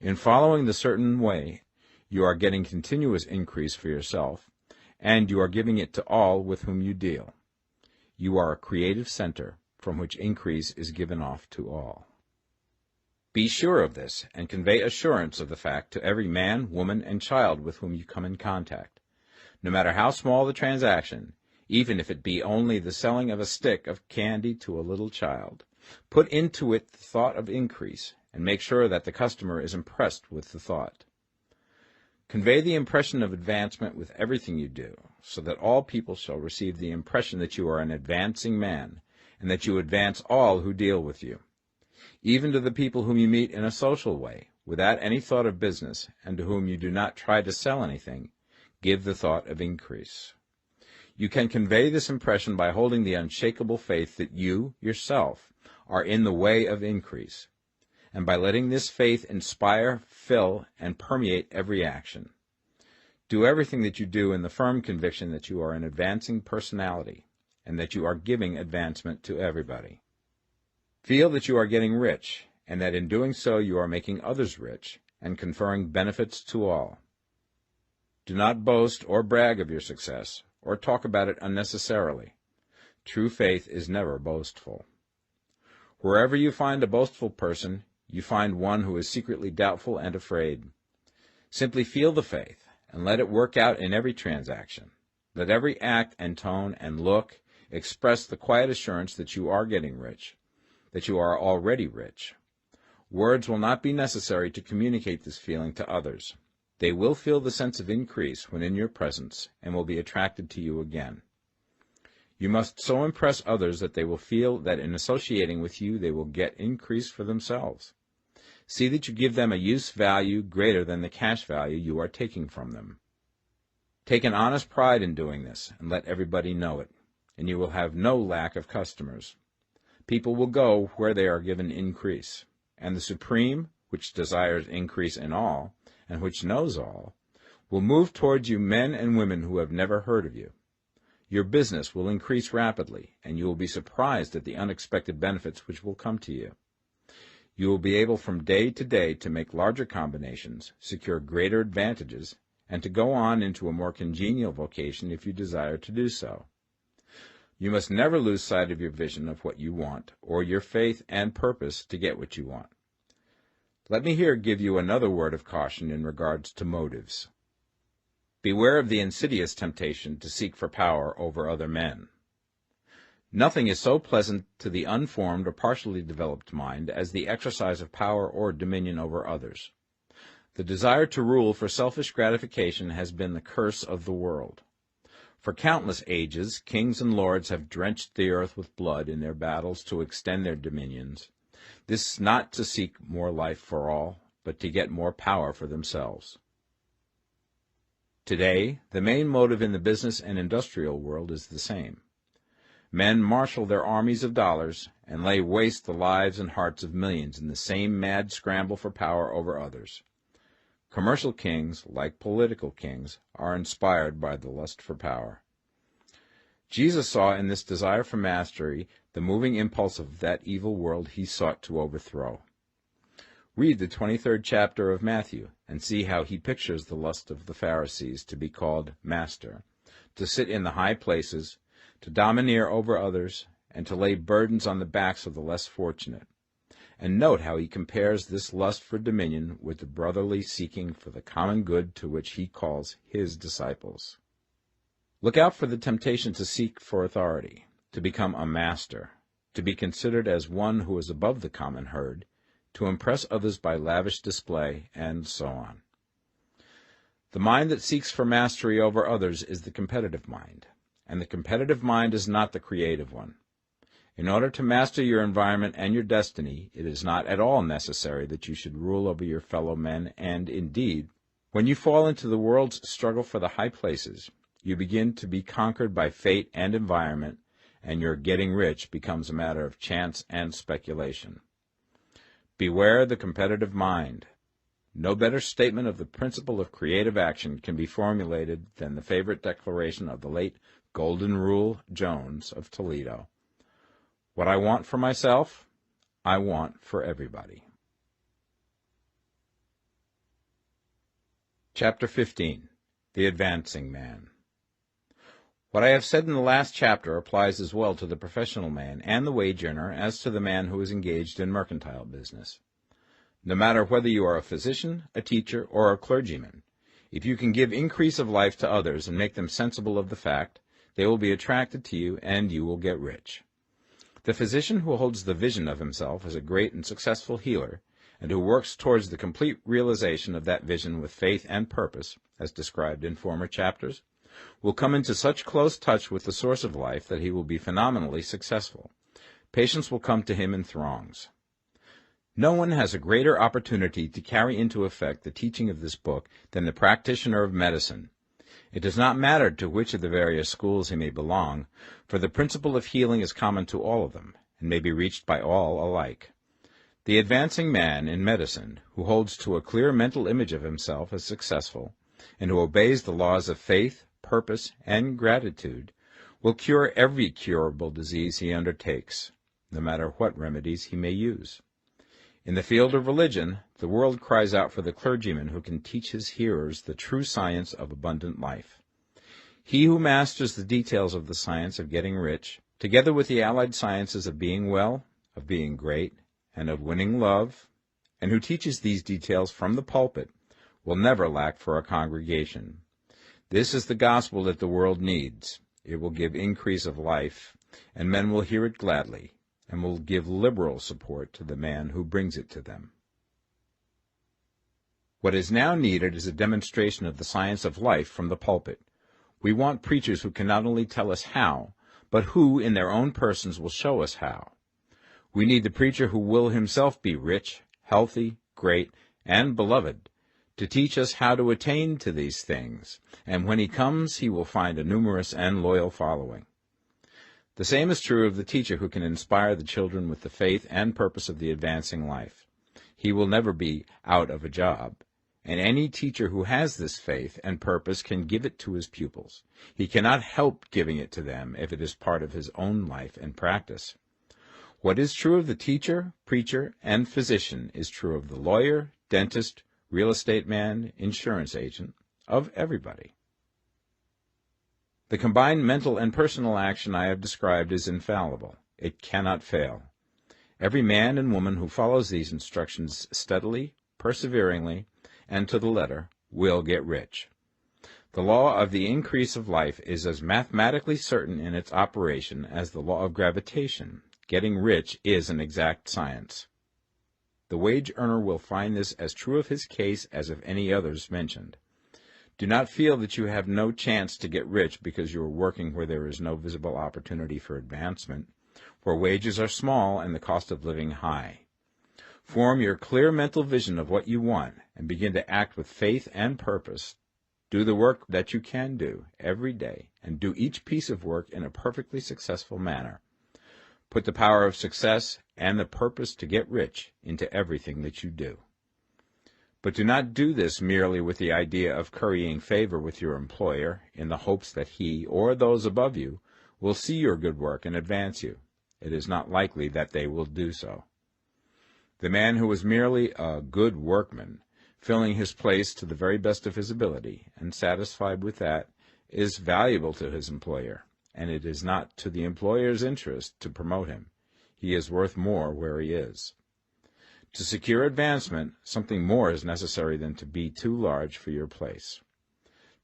In following the certain way, you are getting continuous increase for yourself, and you are giving it to all with whom you deal. You are a creative center from which increase is given off to all. Be sure of this, and convey assurance of the fact to every man, woman, and child with whom you come in contact. No matter how small the transaction, even if it be only the selling of a stick of candy to a little child, put into it the thought of increase, and make sure that the customer is impressed with the thought. Convey the impression of advancement with everything you do, so that all people shall receive the impression that you are an advancing man, and that you advance all who deal with you. Even to the people whom you meet in a social way, without any thought of business, and to whom you do not try to sell anything, give the thought of increase. You can convey this impression by holding the unshakable faith that you, yourself, are in the way of increase, and by letting this faith inspire, fill, and permeate every action. Do everything that you do in the firm conviction that you are an advancing personality, and that you are giving advancement to everybody. Feel that you are getting rich, and that in doing so you are making others rich, and conferring benefits to all. Do not boast or brag of your success, or talk about it unnecessarily. True faith is never boastful. Wherever you find a boastful person, you find one who is secretly doubtful and afraid. Simply feel the faith, and let it work out in every transaction. Let every act and tone and look express the quiet assurance that you are getting rich, that you are already rich. Words will not be necessary to communicate this feeling to others. They will feel the sense of increase when in your presence, and will be attracted to you again. You must so impress others that they will feel that in associating with you they will get increase for themselves. See that you give them a use value greater than the cash value you are taking from them. Take an honest pride in doing this, and let everybody know it, and you will have no lack of customers. People will go where they are given increase, and the Supreme, which desires increase in all, and which knows all, will move towards you men and women who have never heard of you. Your business will increase rapidly, and you will be surprised at the unexpected benefits which will come to you. You will be able from day to day to make larger combinations, secure greater advantages, and to go on into a more congenial vocation if you desire to do so. You must never lose sight of your vision of what you want, or your faith and purpose to get what you want. Let me here give you another word of caution in regards to motives. Beware of the insidious temptation to seek for power over other men. Nothing is so pleasant to the unformed or partially developed mind as the exercise of power or dominion over others. The desire to rule for selfish gratification has been the curse of the world. For countless ages, kings and lords have drenched the earth with blood in their battles to extend their dominions. This not to seek more life for all, but to get more power for themselves. Today, the main motive in the business and industrial world is the same. Men marshal their armies of dollars and lay waste the lives and hearts of millions in the same mad scramble for power over others. Commercial kings, like political kings, are inspired by the lust for power. Jesus saw in this desire for mastery the moving impulse of that evil world he sought to overthrow. Read the 23rd chapter of Matthew and see how he pictures the lust of the Pharisees to be called master, to sit in the high places, to domineer over others, and to lay burdens on the backs of the less fortunate. And note how he compares this lust for dominion with the brotherly seeking for the common good to which he calls his disciples. Look out for the temptation to seek for authority, to become a master, to be considered as one who is above the common herd, to impress others by lavish display, and so on. The mind that seeks for mastery over others is the competitive mind, and the competitive mind is not the creative one. In order to master your environment and your destiny, it is not at all necessary that you should rule over your fellow men, and, indeed, when you fall into the world's struggle for the high places, you begin to be conquered by fate and environment, and your getting rich becomes a matter of chance and speculation. Beware the competitive mind. No better statement of the principle of creative action can be formulated than the favorite declaration of the late Golden Rule Jones of Toledo. What I want for myself, I want for everybody. Chapter 15. The Advancing Man. What I have said in the last chapter applies as well to the professional man and the wage earner as to the man who is engaged in mercantile business. No matter whether you are a physician, a teacher, or a clergyman, if you can give increase of life to others and make them sensible of the fact, they will be attracted to you and you will get rich. The physician who holds the vision of himself as a great and successful healer, and who works towards the complete realization of that vision with faith and purpose, as described in former chapters, will come into such close touch with the source of life that he will be phenomenally successful. Patients will come to him in throngs. No one has a greater opportunity to carry into effect the teaching of this book than the practitioner of medicine. It does not matter to which of the various schools he may belong, for the principle of healing is common to all of them, and may be reached by all alike. The advancing man in medicine, who holds to a clear mental image of himself as successful, and who obeys the laws of faith, purpose, and gratitude, will cure every curable disease he undertakes, no matter what remedies he may use. In the field of religion, the world cries out for the clergyman who can teach his hearers the true science of abundant life. He who masters the details of the science of getting rich, together with the allied sciences of being well, of being great, and of winning love, and who teaches these details from the pulpit, will never lack for a congregation. This is the gospel that the world needs. It will give increase of life, and men will hear it gladly, and will give liberal support to the man who brings it to them. What is now needed is a demonstration of the science of life from the pulpit. We want preachers who can not only tell us how, but who, in their own persons, will show us how. We need the preacher who will himself be rich, healthy, great, and beloved, to teach us how to attain to these things, and when he comes he will find a numerous and loyal following. The same is true of the teacher who can inspire the children with the faith and purpose of the advancing life. He will never be out of a job, and any teacher who has this faith and purpose can give it to his pupils. He cannot help giving it to them if it is part of his own life and practice. What is true of the teacher, preacher, and physician is true of the lawyer, dentist, real estate man, insurance agent, of everybody. The combined mental and personal action I have described is infallible. It cannot fail. Every man and woman who follows these instructions steadily, perseveringly, and to the letter will get rich. The law of the increase of life is as mathematically certain in its operation as the law of gravitation. Getting rich is an exact science. The wage earner will find this as true of his case as of any others mentioned. Do not feel that you have no chance to get rich because you are working where there is no visible opportunity for advancement, where wages are small and the cost of living high. Form your clear mental vision of what you want and begin to act with faith and purpose. Do the work that you can do every day and do each piece of work in a perfectly successful manner. Put the power of success and the purpose to get rich into everything that you do. But do not do this merely with the idea of currying favor with your employer in the hopes that he or those above you will see your good work and advance you. It is not likely that they will do so. The man who is merely a good workman, filling his place to the very best of his ability, and satisfied with that, is valuable to his employer, and it is not to the employer's interest to promote him. He is worth more where he is. To secure advancement, something more is necessary than to be too large for your place.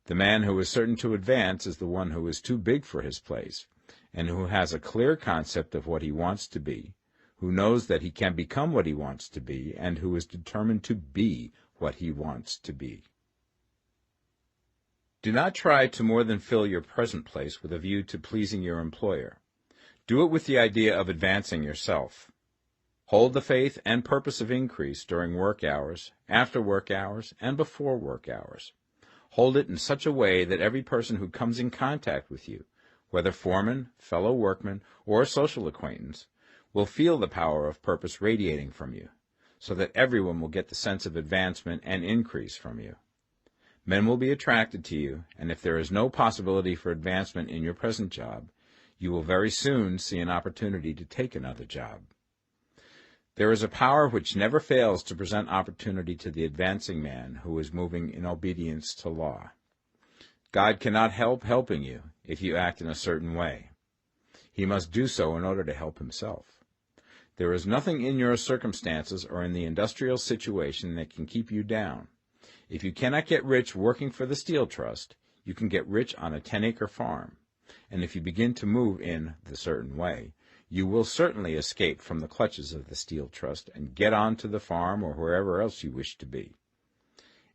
The man who is certain to advance is the one who is too big for his place, and who has a clear concept of what he wants to be, who knows that he can become what he wants to be, and who is determined to be what he wants to be. Do not try to more than fill your present place with a view to pleasing your employer. Do it with the idea of advancing yourself. Hold the faith and purpose of increase during work hours, after work hours, and before work hours. Hold it in such a way that every person who comes in contact with you, whether foreman, fellow workman, or social acquaintance, will feel the power of purpose radiating from you, so that everyone will get the sense of advancement and increase from you. Men will be attracted to you, and if there is no possibility for advancement in your present job, you will very soon see an opportunity to take another job. There is a power which never fails to present opportunity to the advancing man who is moving in obedience to law. God cannot help helping you if you act in a certain way. He must do so in order to help himself. There is nothing in your circumstances or in the industrial situation that can keep you down. If you cannot get rich working for the Steel Trust, you can get rich on a 10-acre farm. And if you begin to move in the certain way, you will certainly escape from the clutches of the Steel Trust and get on to the farm or wherever else you wish to be.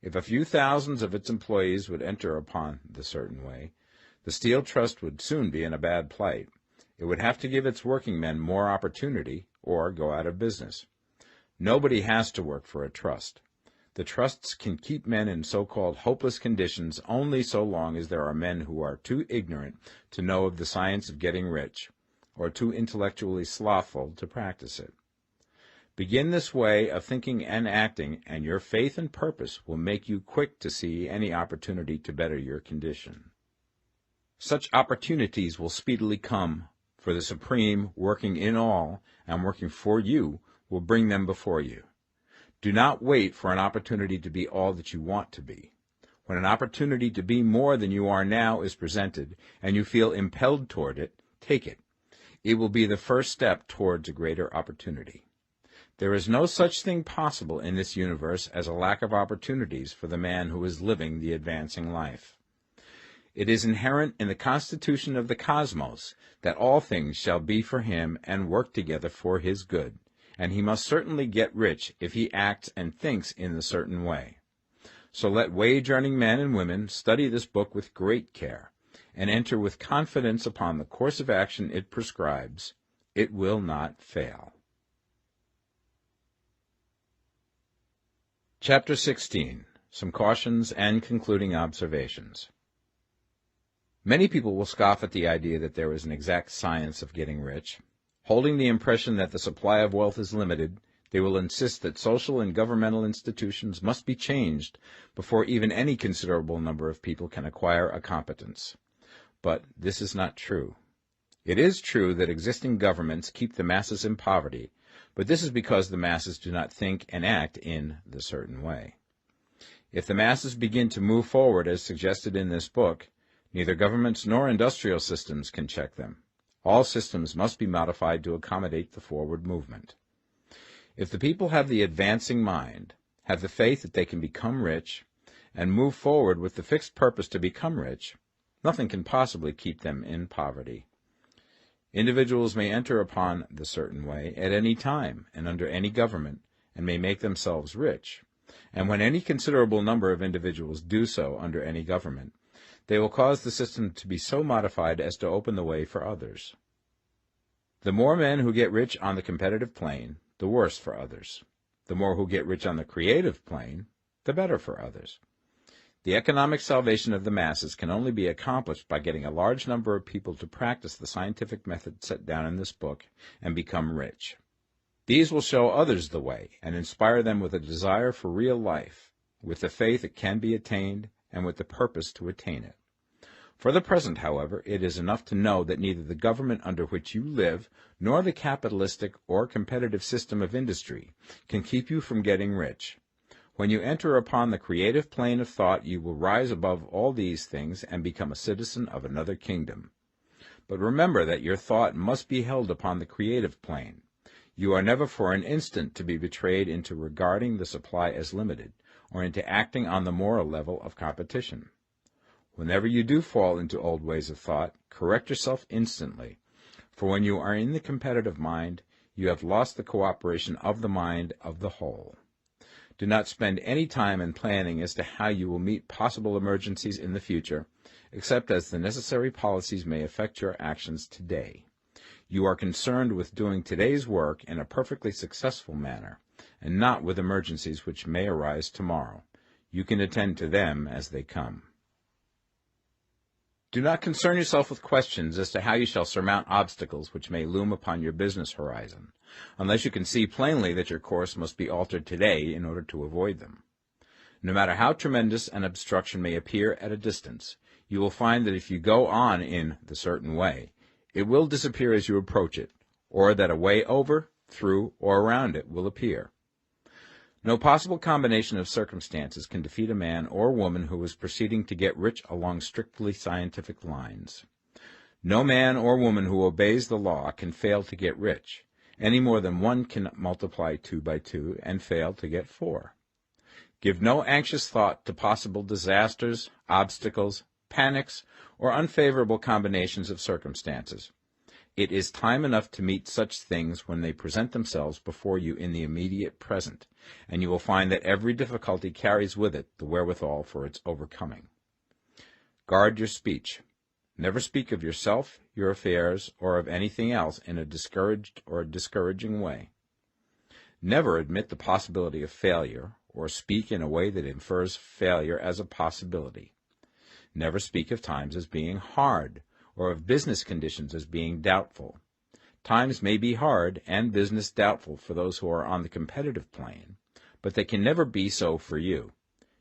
If a few thousands of its employees would enter upon the certain way, the Steel Trust would soon be in a bad plight. It would have to give its working men more opportunity or go out of business. Nobody has to work for a trust. The trusts can keep men in so-called hopeless conditions only so long as there are men who are too ignorant to know of the science of getting rich, or too intellectually slothful to practice it. Begin this way of thinking and acting, and your faith and purpose will make you quick to see any opportunity to better your condition. Such opportunities will speedily come, for the Supreme, working in all and working for you, will bring them before you. Do not wait for an opportunity to be all that you want to be. When an opportunity to be more than you are now is presented, and you feel impelled toward it, take it. It will be the first step towards a greater opportunity. There is no such thing possible in this universe as a lack of opportunities for the man who is living the advancing life. It is inherent in the constitution of the cosmos that all things shall be for him and work together for his good, and he must certainly get rich if he acts and thinks in the certain way. So let wage-earning men and women study this book with great care, and enter with confidence upon the course of action it prescribes. It will not fail. Chapter 16. Some Cautions and Concluding Observations. Many people will scoff at the idea that there is an exact science of getting rich. Holding the impression that the supply of wealth is limited, they will insist that social and governmental institutions must be changed before even any considerable number of people can acquire a competence. But this is not true. It is true that existing governments keep the masses in poverty, but this is because the masses do not think and act in the certain way. If the masses begin to move forward as suggested in this book, neither governments nor industrial systems can check them. All systems must be modified to accommodate the forward movement. If the people have the advancing mind, have the faith that they can become rich, and move forward with the fixed purpose to become rich, nothing can possibly keep them in poverty. Individuals may enter upon the certain way at any time and under any government, and may make themselves rich. And when any considerable number of individuals do so under any government, they will cause the system to be so modified as to open the way for others. The more men who get rich on the competitive plane, the worse for others. The more who get rich on the creative plane, the better for others. The economic salvation of the masses can only be accomplished by getting a large number of people to practice the scientific method set down in this book and become rich. These will show others the way and inspire them with a desire for real life, with the faith it can be attained, and with the purpose to attain it. For the present, however, it is enough to know that neither the government under which you live nor the capitalistic or competitive system of industry can keep you from getting rich. When you enter upon the creative plane of thought, you will rise above all these things and become a citizen of another kingdom. But remember that your thought must be held upon the creative plane. You are never for an instant to be betrayed into regarding the supply as limited, or into acting on the moral level of competition. Whenever you do fall into old ways of thought, correct yourself instantly, for when you are in the competitive mind, you have lost the cooperation of the mind of the whole. Do not spend any time in planning as to how you will meet possible emergencies in the future, except as the necessary policies may affect your actions today. You are concerned with doing today's work in a perfectly successful manner, and not with emergencies which may arise tomorrow. You can attend to them as they come. Do not concern yourself with questions as to how you shall surmount obstacles which may loom upon your business horizon, unless you can see plainly that your course must be altered today in order to avoid them. No matter how tremendous an obstruction may appear at a distance, you will find that if you go on in the certain way, it will disappear as you approach it, or that a way over, through, or around it will appear. No possible combination of circumstances can defeat a man or woman who is proceeding to get rich along strictly scientific lines. No man or woman who obeys the law can fail to get rich, any more than one can multiply 2 by 2 and fail to get 4. Give no anxious thought to possible disasters, obstacles, panics, or unfavorable combinations of circumstances. It is time enough to meet such things when they present themselves before you in the immediate present, and you will find that every difficulty carries with it the wherewithal for its overcoming. Guard your speech. Never speak of yourself, your affairs, or of anything else in a discouraged or discouraging way. Never admit the possibility of failure, or speak in a way that infers failure as a possibility. Never speak of times as being hard, or of business conditions as being doubtful. Times may be hard and business doubtful for those who are on the competitive plane, but they can never be so for you.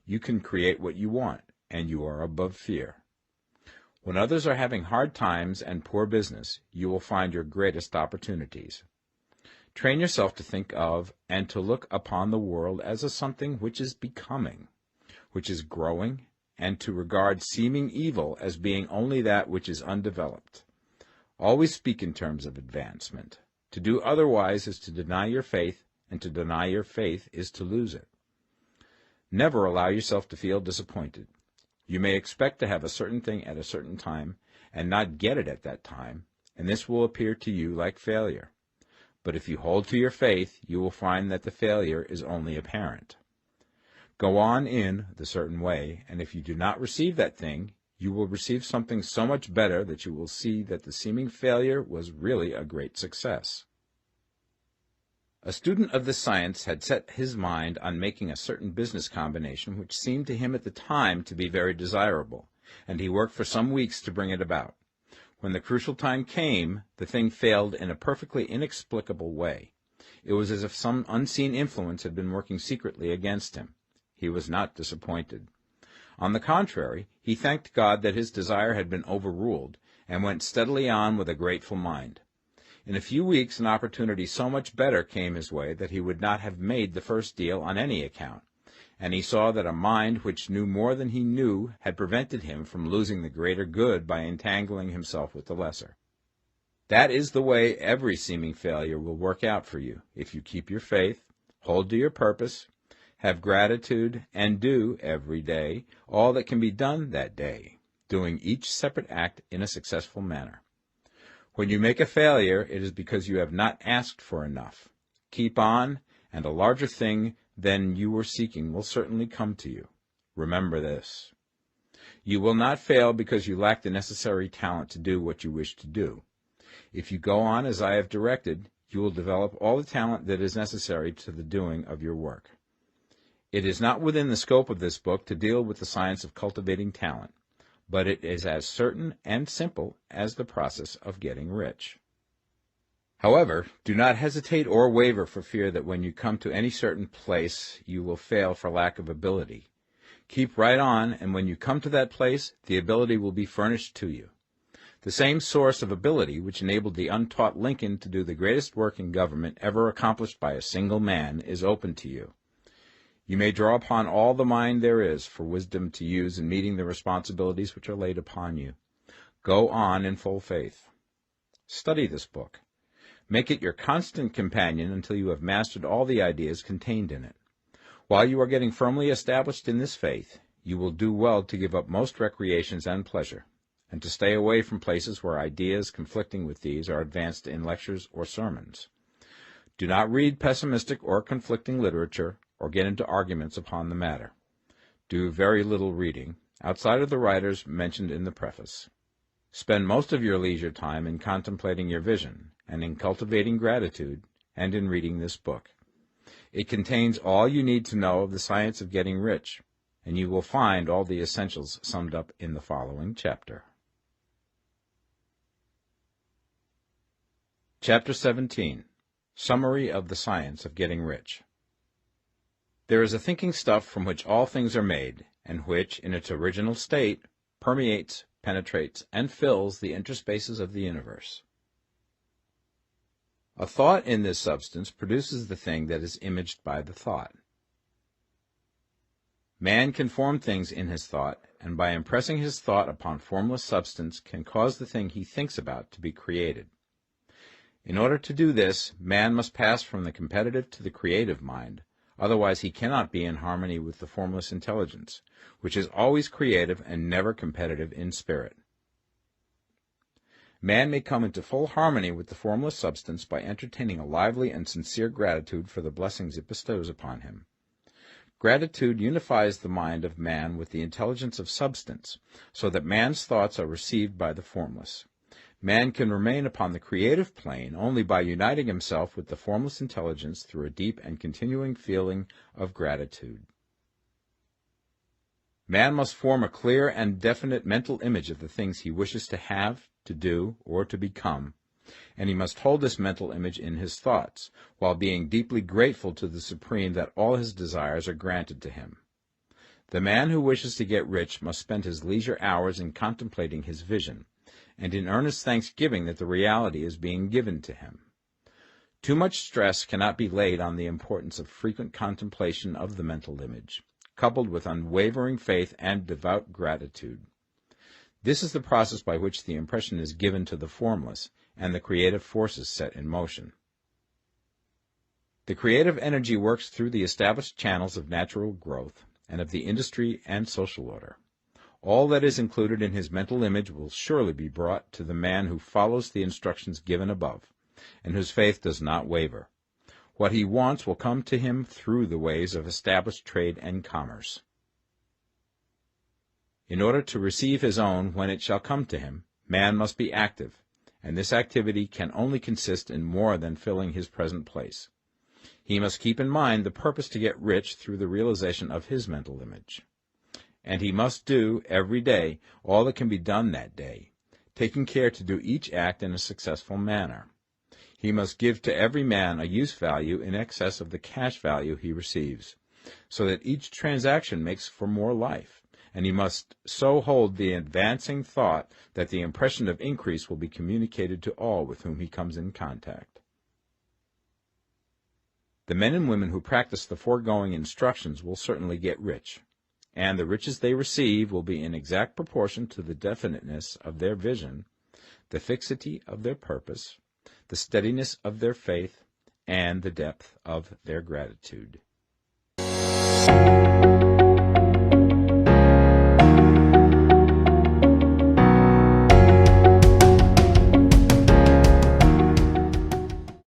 You can create what you want, and you are above fear. When others are having hard times and poor business, you will find your greatest opportunities. Train yourself to think of and to look upon the world as a something which is becoming, which is growing, and to regard seeming evil as being only that which is undeveloped. Always speak in terms of advancement. To do otherwise is to deny your faith, and to deny your faith is to lose it. Never allow yourself to feel disappointed. You may expect to have a certain thing at a certain time, and not get it at that time, and this will appear to you like failure. But if you hold to your faith, you will find that the failure is only apparent. Go on in the certain way, and if you do not receive that thing, you will receive something so much better that you will see that the seeming failure was really a great success. A student of this science had set his mind on making a certain business combination which seemed to him at the time to be very desirable, and he worked for some weeks to bring it about. When the crucial time came, the thing failed in a perfectly inexplicable way. It was as if some unseen influence had been working secretly against him. He was not disappointed. On the contrary, he thanked God that his desire had been overruled, and went steadily on with a grateful mind. In a few weeks an opportunity so much better came his way that he would not have made the first deal on any account, and he saw that a mind which knew more than he knew had prevented him from losing the greater good by entangling himself with the lesser. That is the way every seeming failure will work out for you, if you keep your faith, hold to your purpose, have gratitude, and do, every day, all that can be done that day, doing each separate act in a successful manner. When you make a failure, it is because you have not asked for enough. Keep on, and a larger thing than you were seeking will certainly come to you. Remember this. You will not fail because you lack the necessary talent to do what you wish to do. If you go on as I have directed, you will develop all the talent that is necessary to the doing of your work. It is not within the scope of this book to deal with the science of cultivating talent, but it is as certain and simple as the process of getting rich. However, do not hesitate or waver for fear that when you come to any certain place you will fail for lack of ability. Keep right on, and when you come to that place, the ability will be furnished to you. The same source of ability which enabled the untaught Lincoln to do the greatest work in government ever accomplished by a single man is open to you. You may draw upon all the mind there is for wisdom to use in meeting the responsibilities which are laid upon you. Go on in full faith. Study this book. Make it your constant companion until you have mastered all the ideas contained in it. While you are getting firmly established in this faith, you will do well to give up most recreations and pleasure, and to stay away from places where ideas conflicting with these are advanced in lectures or sermons. Do not read pessimistic or conflicting literature, or get into arguments upon the matter. Do very little reading, outside of the writers mentioned in the preface. Spend most of your leisure time in contemplating your vision, and in cultivating gratitude, and in reading this book. It contains all you need to know of the science of getting rich, and you will find all the essentials summed up in the following chapter. Chapter 17. Summary of the Science of Getting Rich. There is a thinking stuff from which all things are made, and which, in its original state, permeates, penetrates, and fills the interspaces of the universe. A thought in this substance produces the thing that is imaged by the thought. Man can form things in his thought, and by impressing his thought upon formless substance can cause the thing he thinks about to be created. In order to do this, man must pass from the competitive to the creative mind, otherwise he cannot be in harmony with the formless intelligence, which is always creative and never competitive in spirit. Man may come into full harmony with the formless substance by entertaining a lively and sincere gratitude for the blessings it bestows upon him. Gratitude unifies the mind of man with the intelligence of substance, so that man's thoughts are received by the formless. Man can remain upon the creative plane only by uniting himself with the formless intelligence through a deep and continuing feeling of gratitude. Man must form a clear and definite mental image of the things he wishes to have, to do, or to become, and he must hold this mental image in his thoughts, while being deeply grateful to the Supreme that all his desires are granted to him. The man who wishes to get rich must spend his leisure hours in contemplating his vision, and in earnest thanksgiving that the reality is being given to him. Too much stress cannot be laid on the importance of frequent contemplation of the mental image, coupled with unwavering faith and devout gratitude. This is the process by which the impression is given to the formless, and the creative forces set in motion. The creative energy works through the established channels of natural growth, and of the industry and social order. All that is included in his mental image will surely be brought to the man who follows the instructions given above, and whose faith does not waver. What he wants will come to him through the ways of established trade and commerce. In order to receive his own when it shall come to him, man must be active, and this activity can only consist in more than filling his present place. He must keep in mind the purpose to get rich through the realization of his mental image. and he must do every day all that can be done that day, taking care to do each act in a successful manner. He must give to every man a use value in excess of the cash value he receives, so that each transaction makes for more life, and he must so hold the advancing thought that the impression of increase will be communicated to all with whom he comes in contact. The men and women who practice the foregoing instructions will certainly get rich, and the riches they receive will be in exact proportion to the definiteness of their vision, the fixity of their purpose, the steadiness of their faith, and the depth of their gratitude.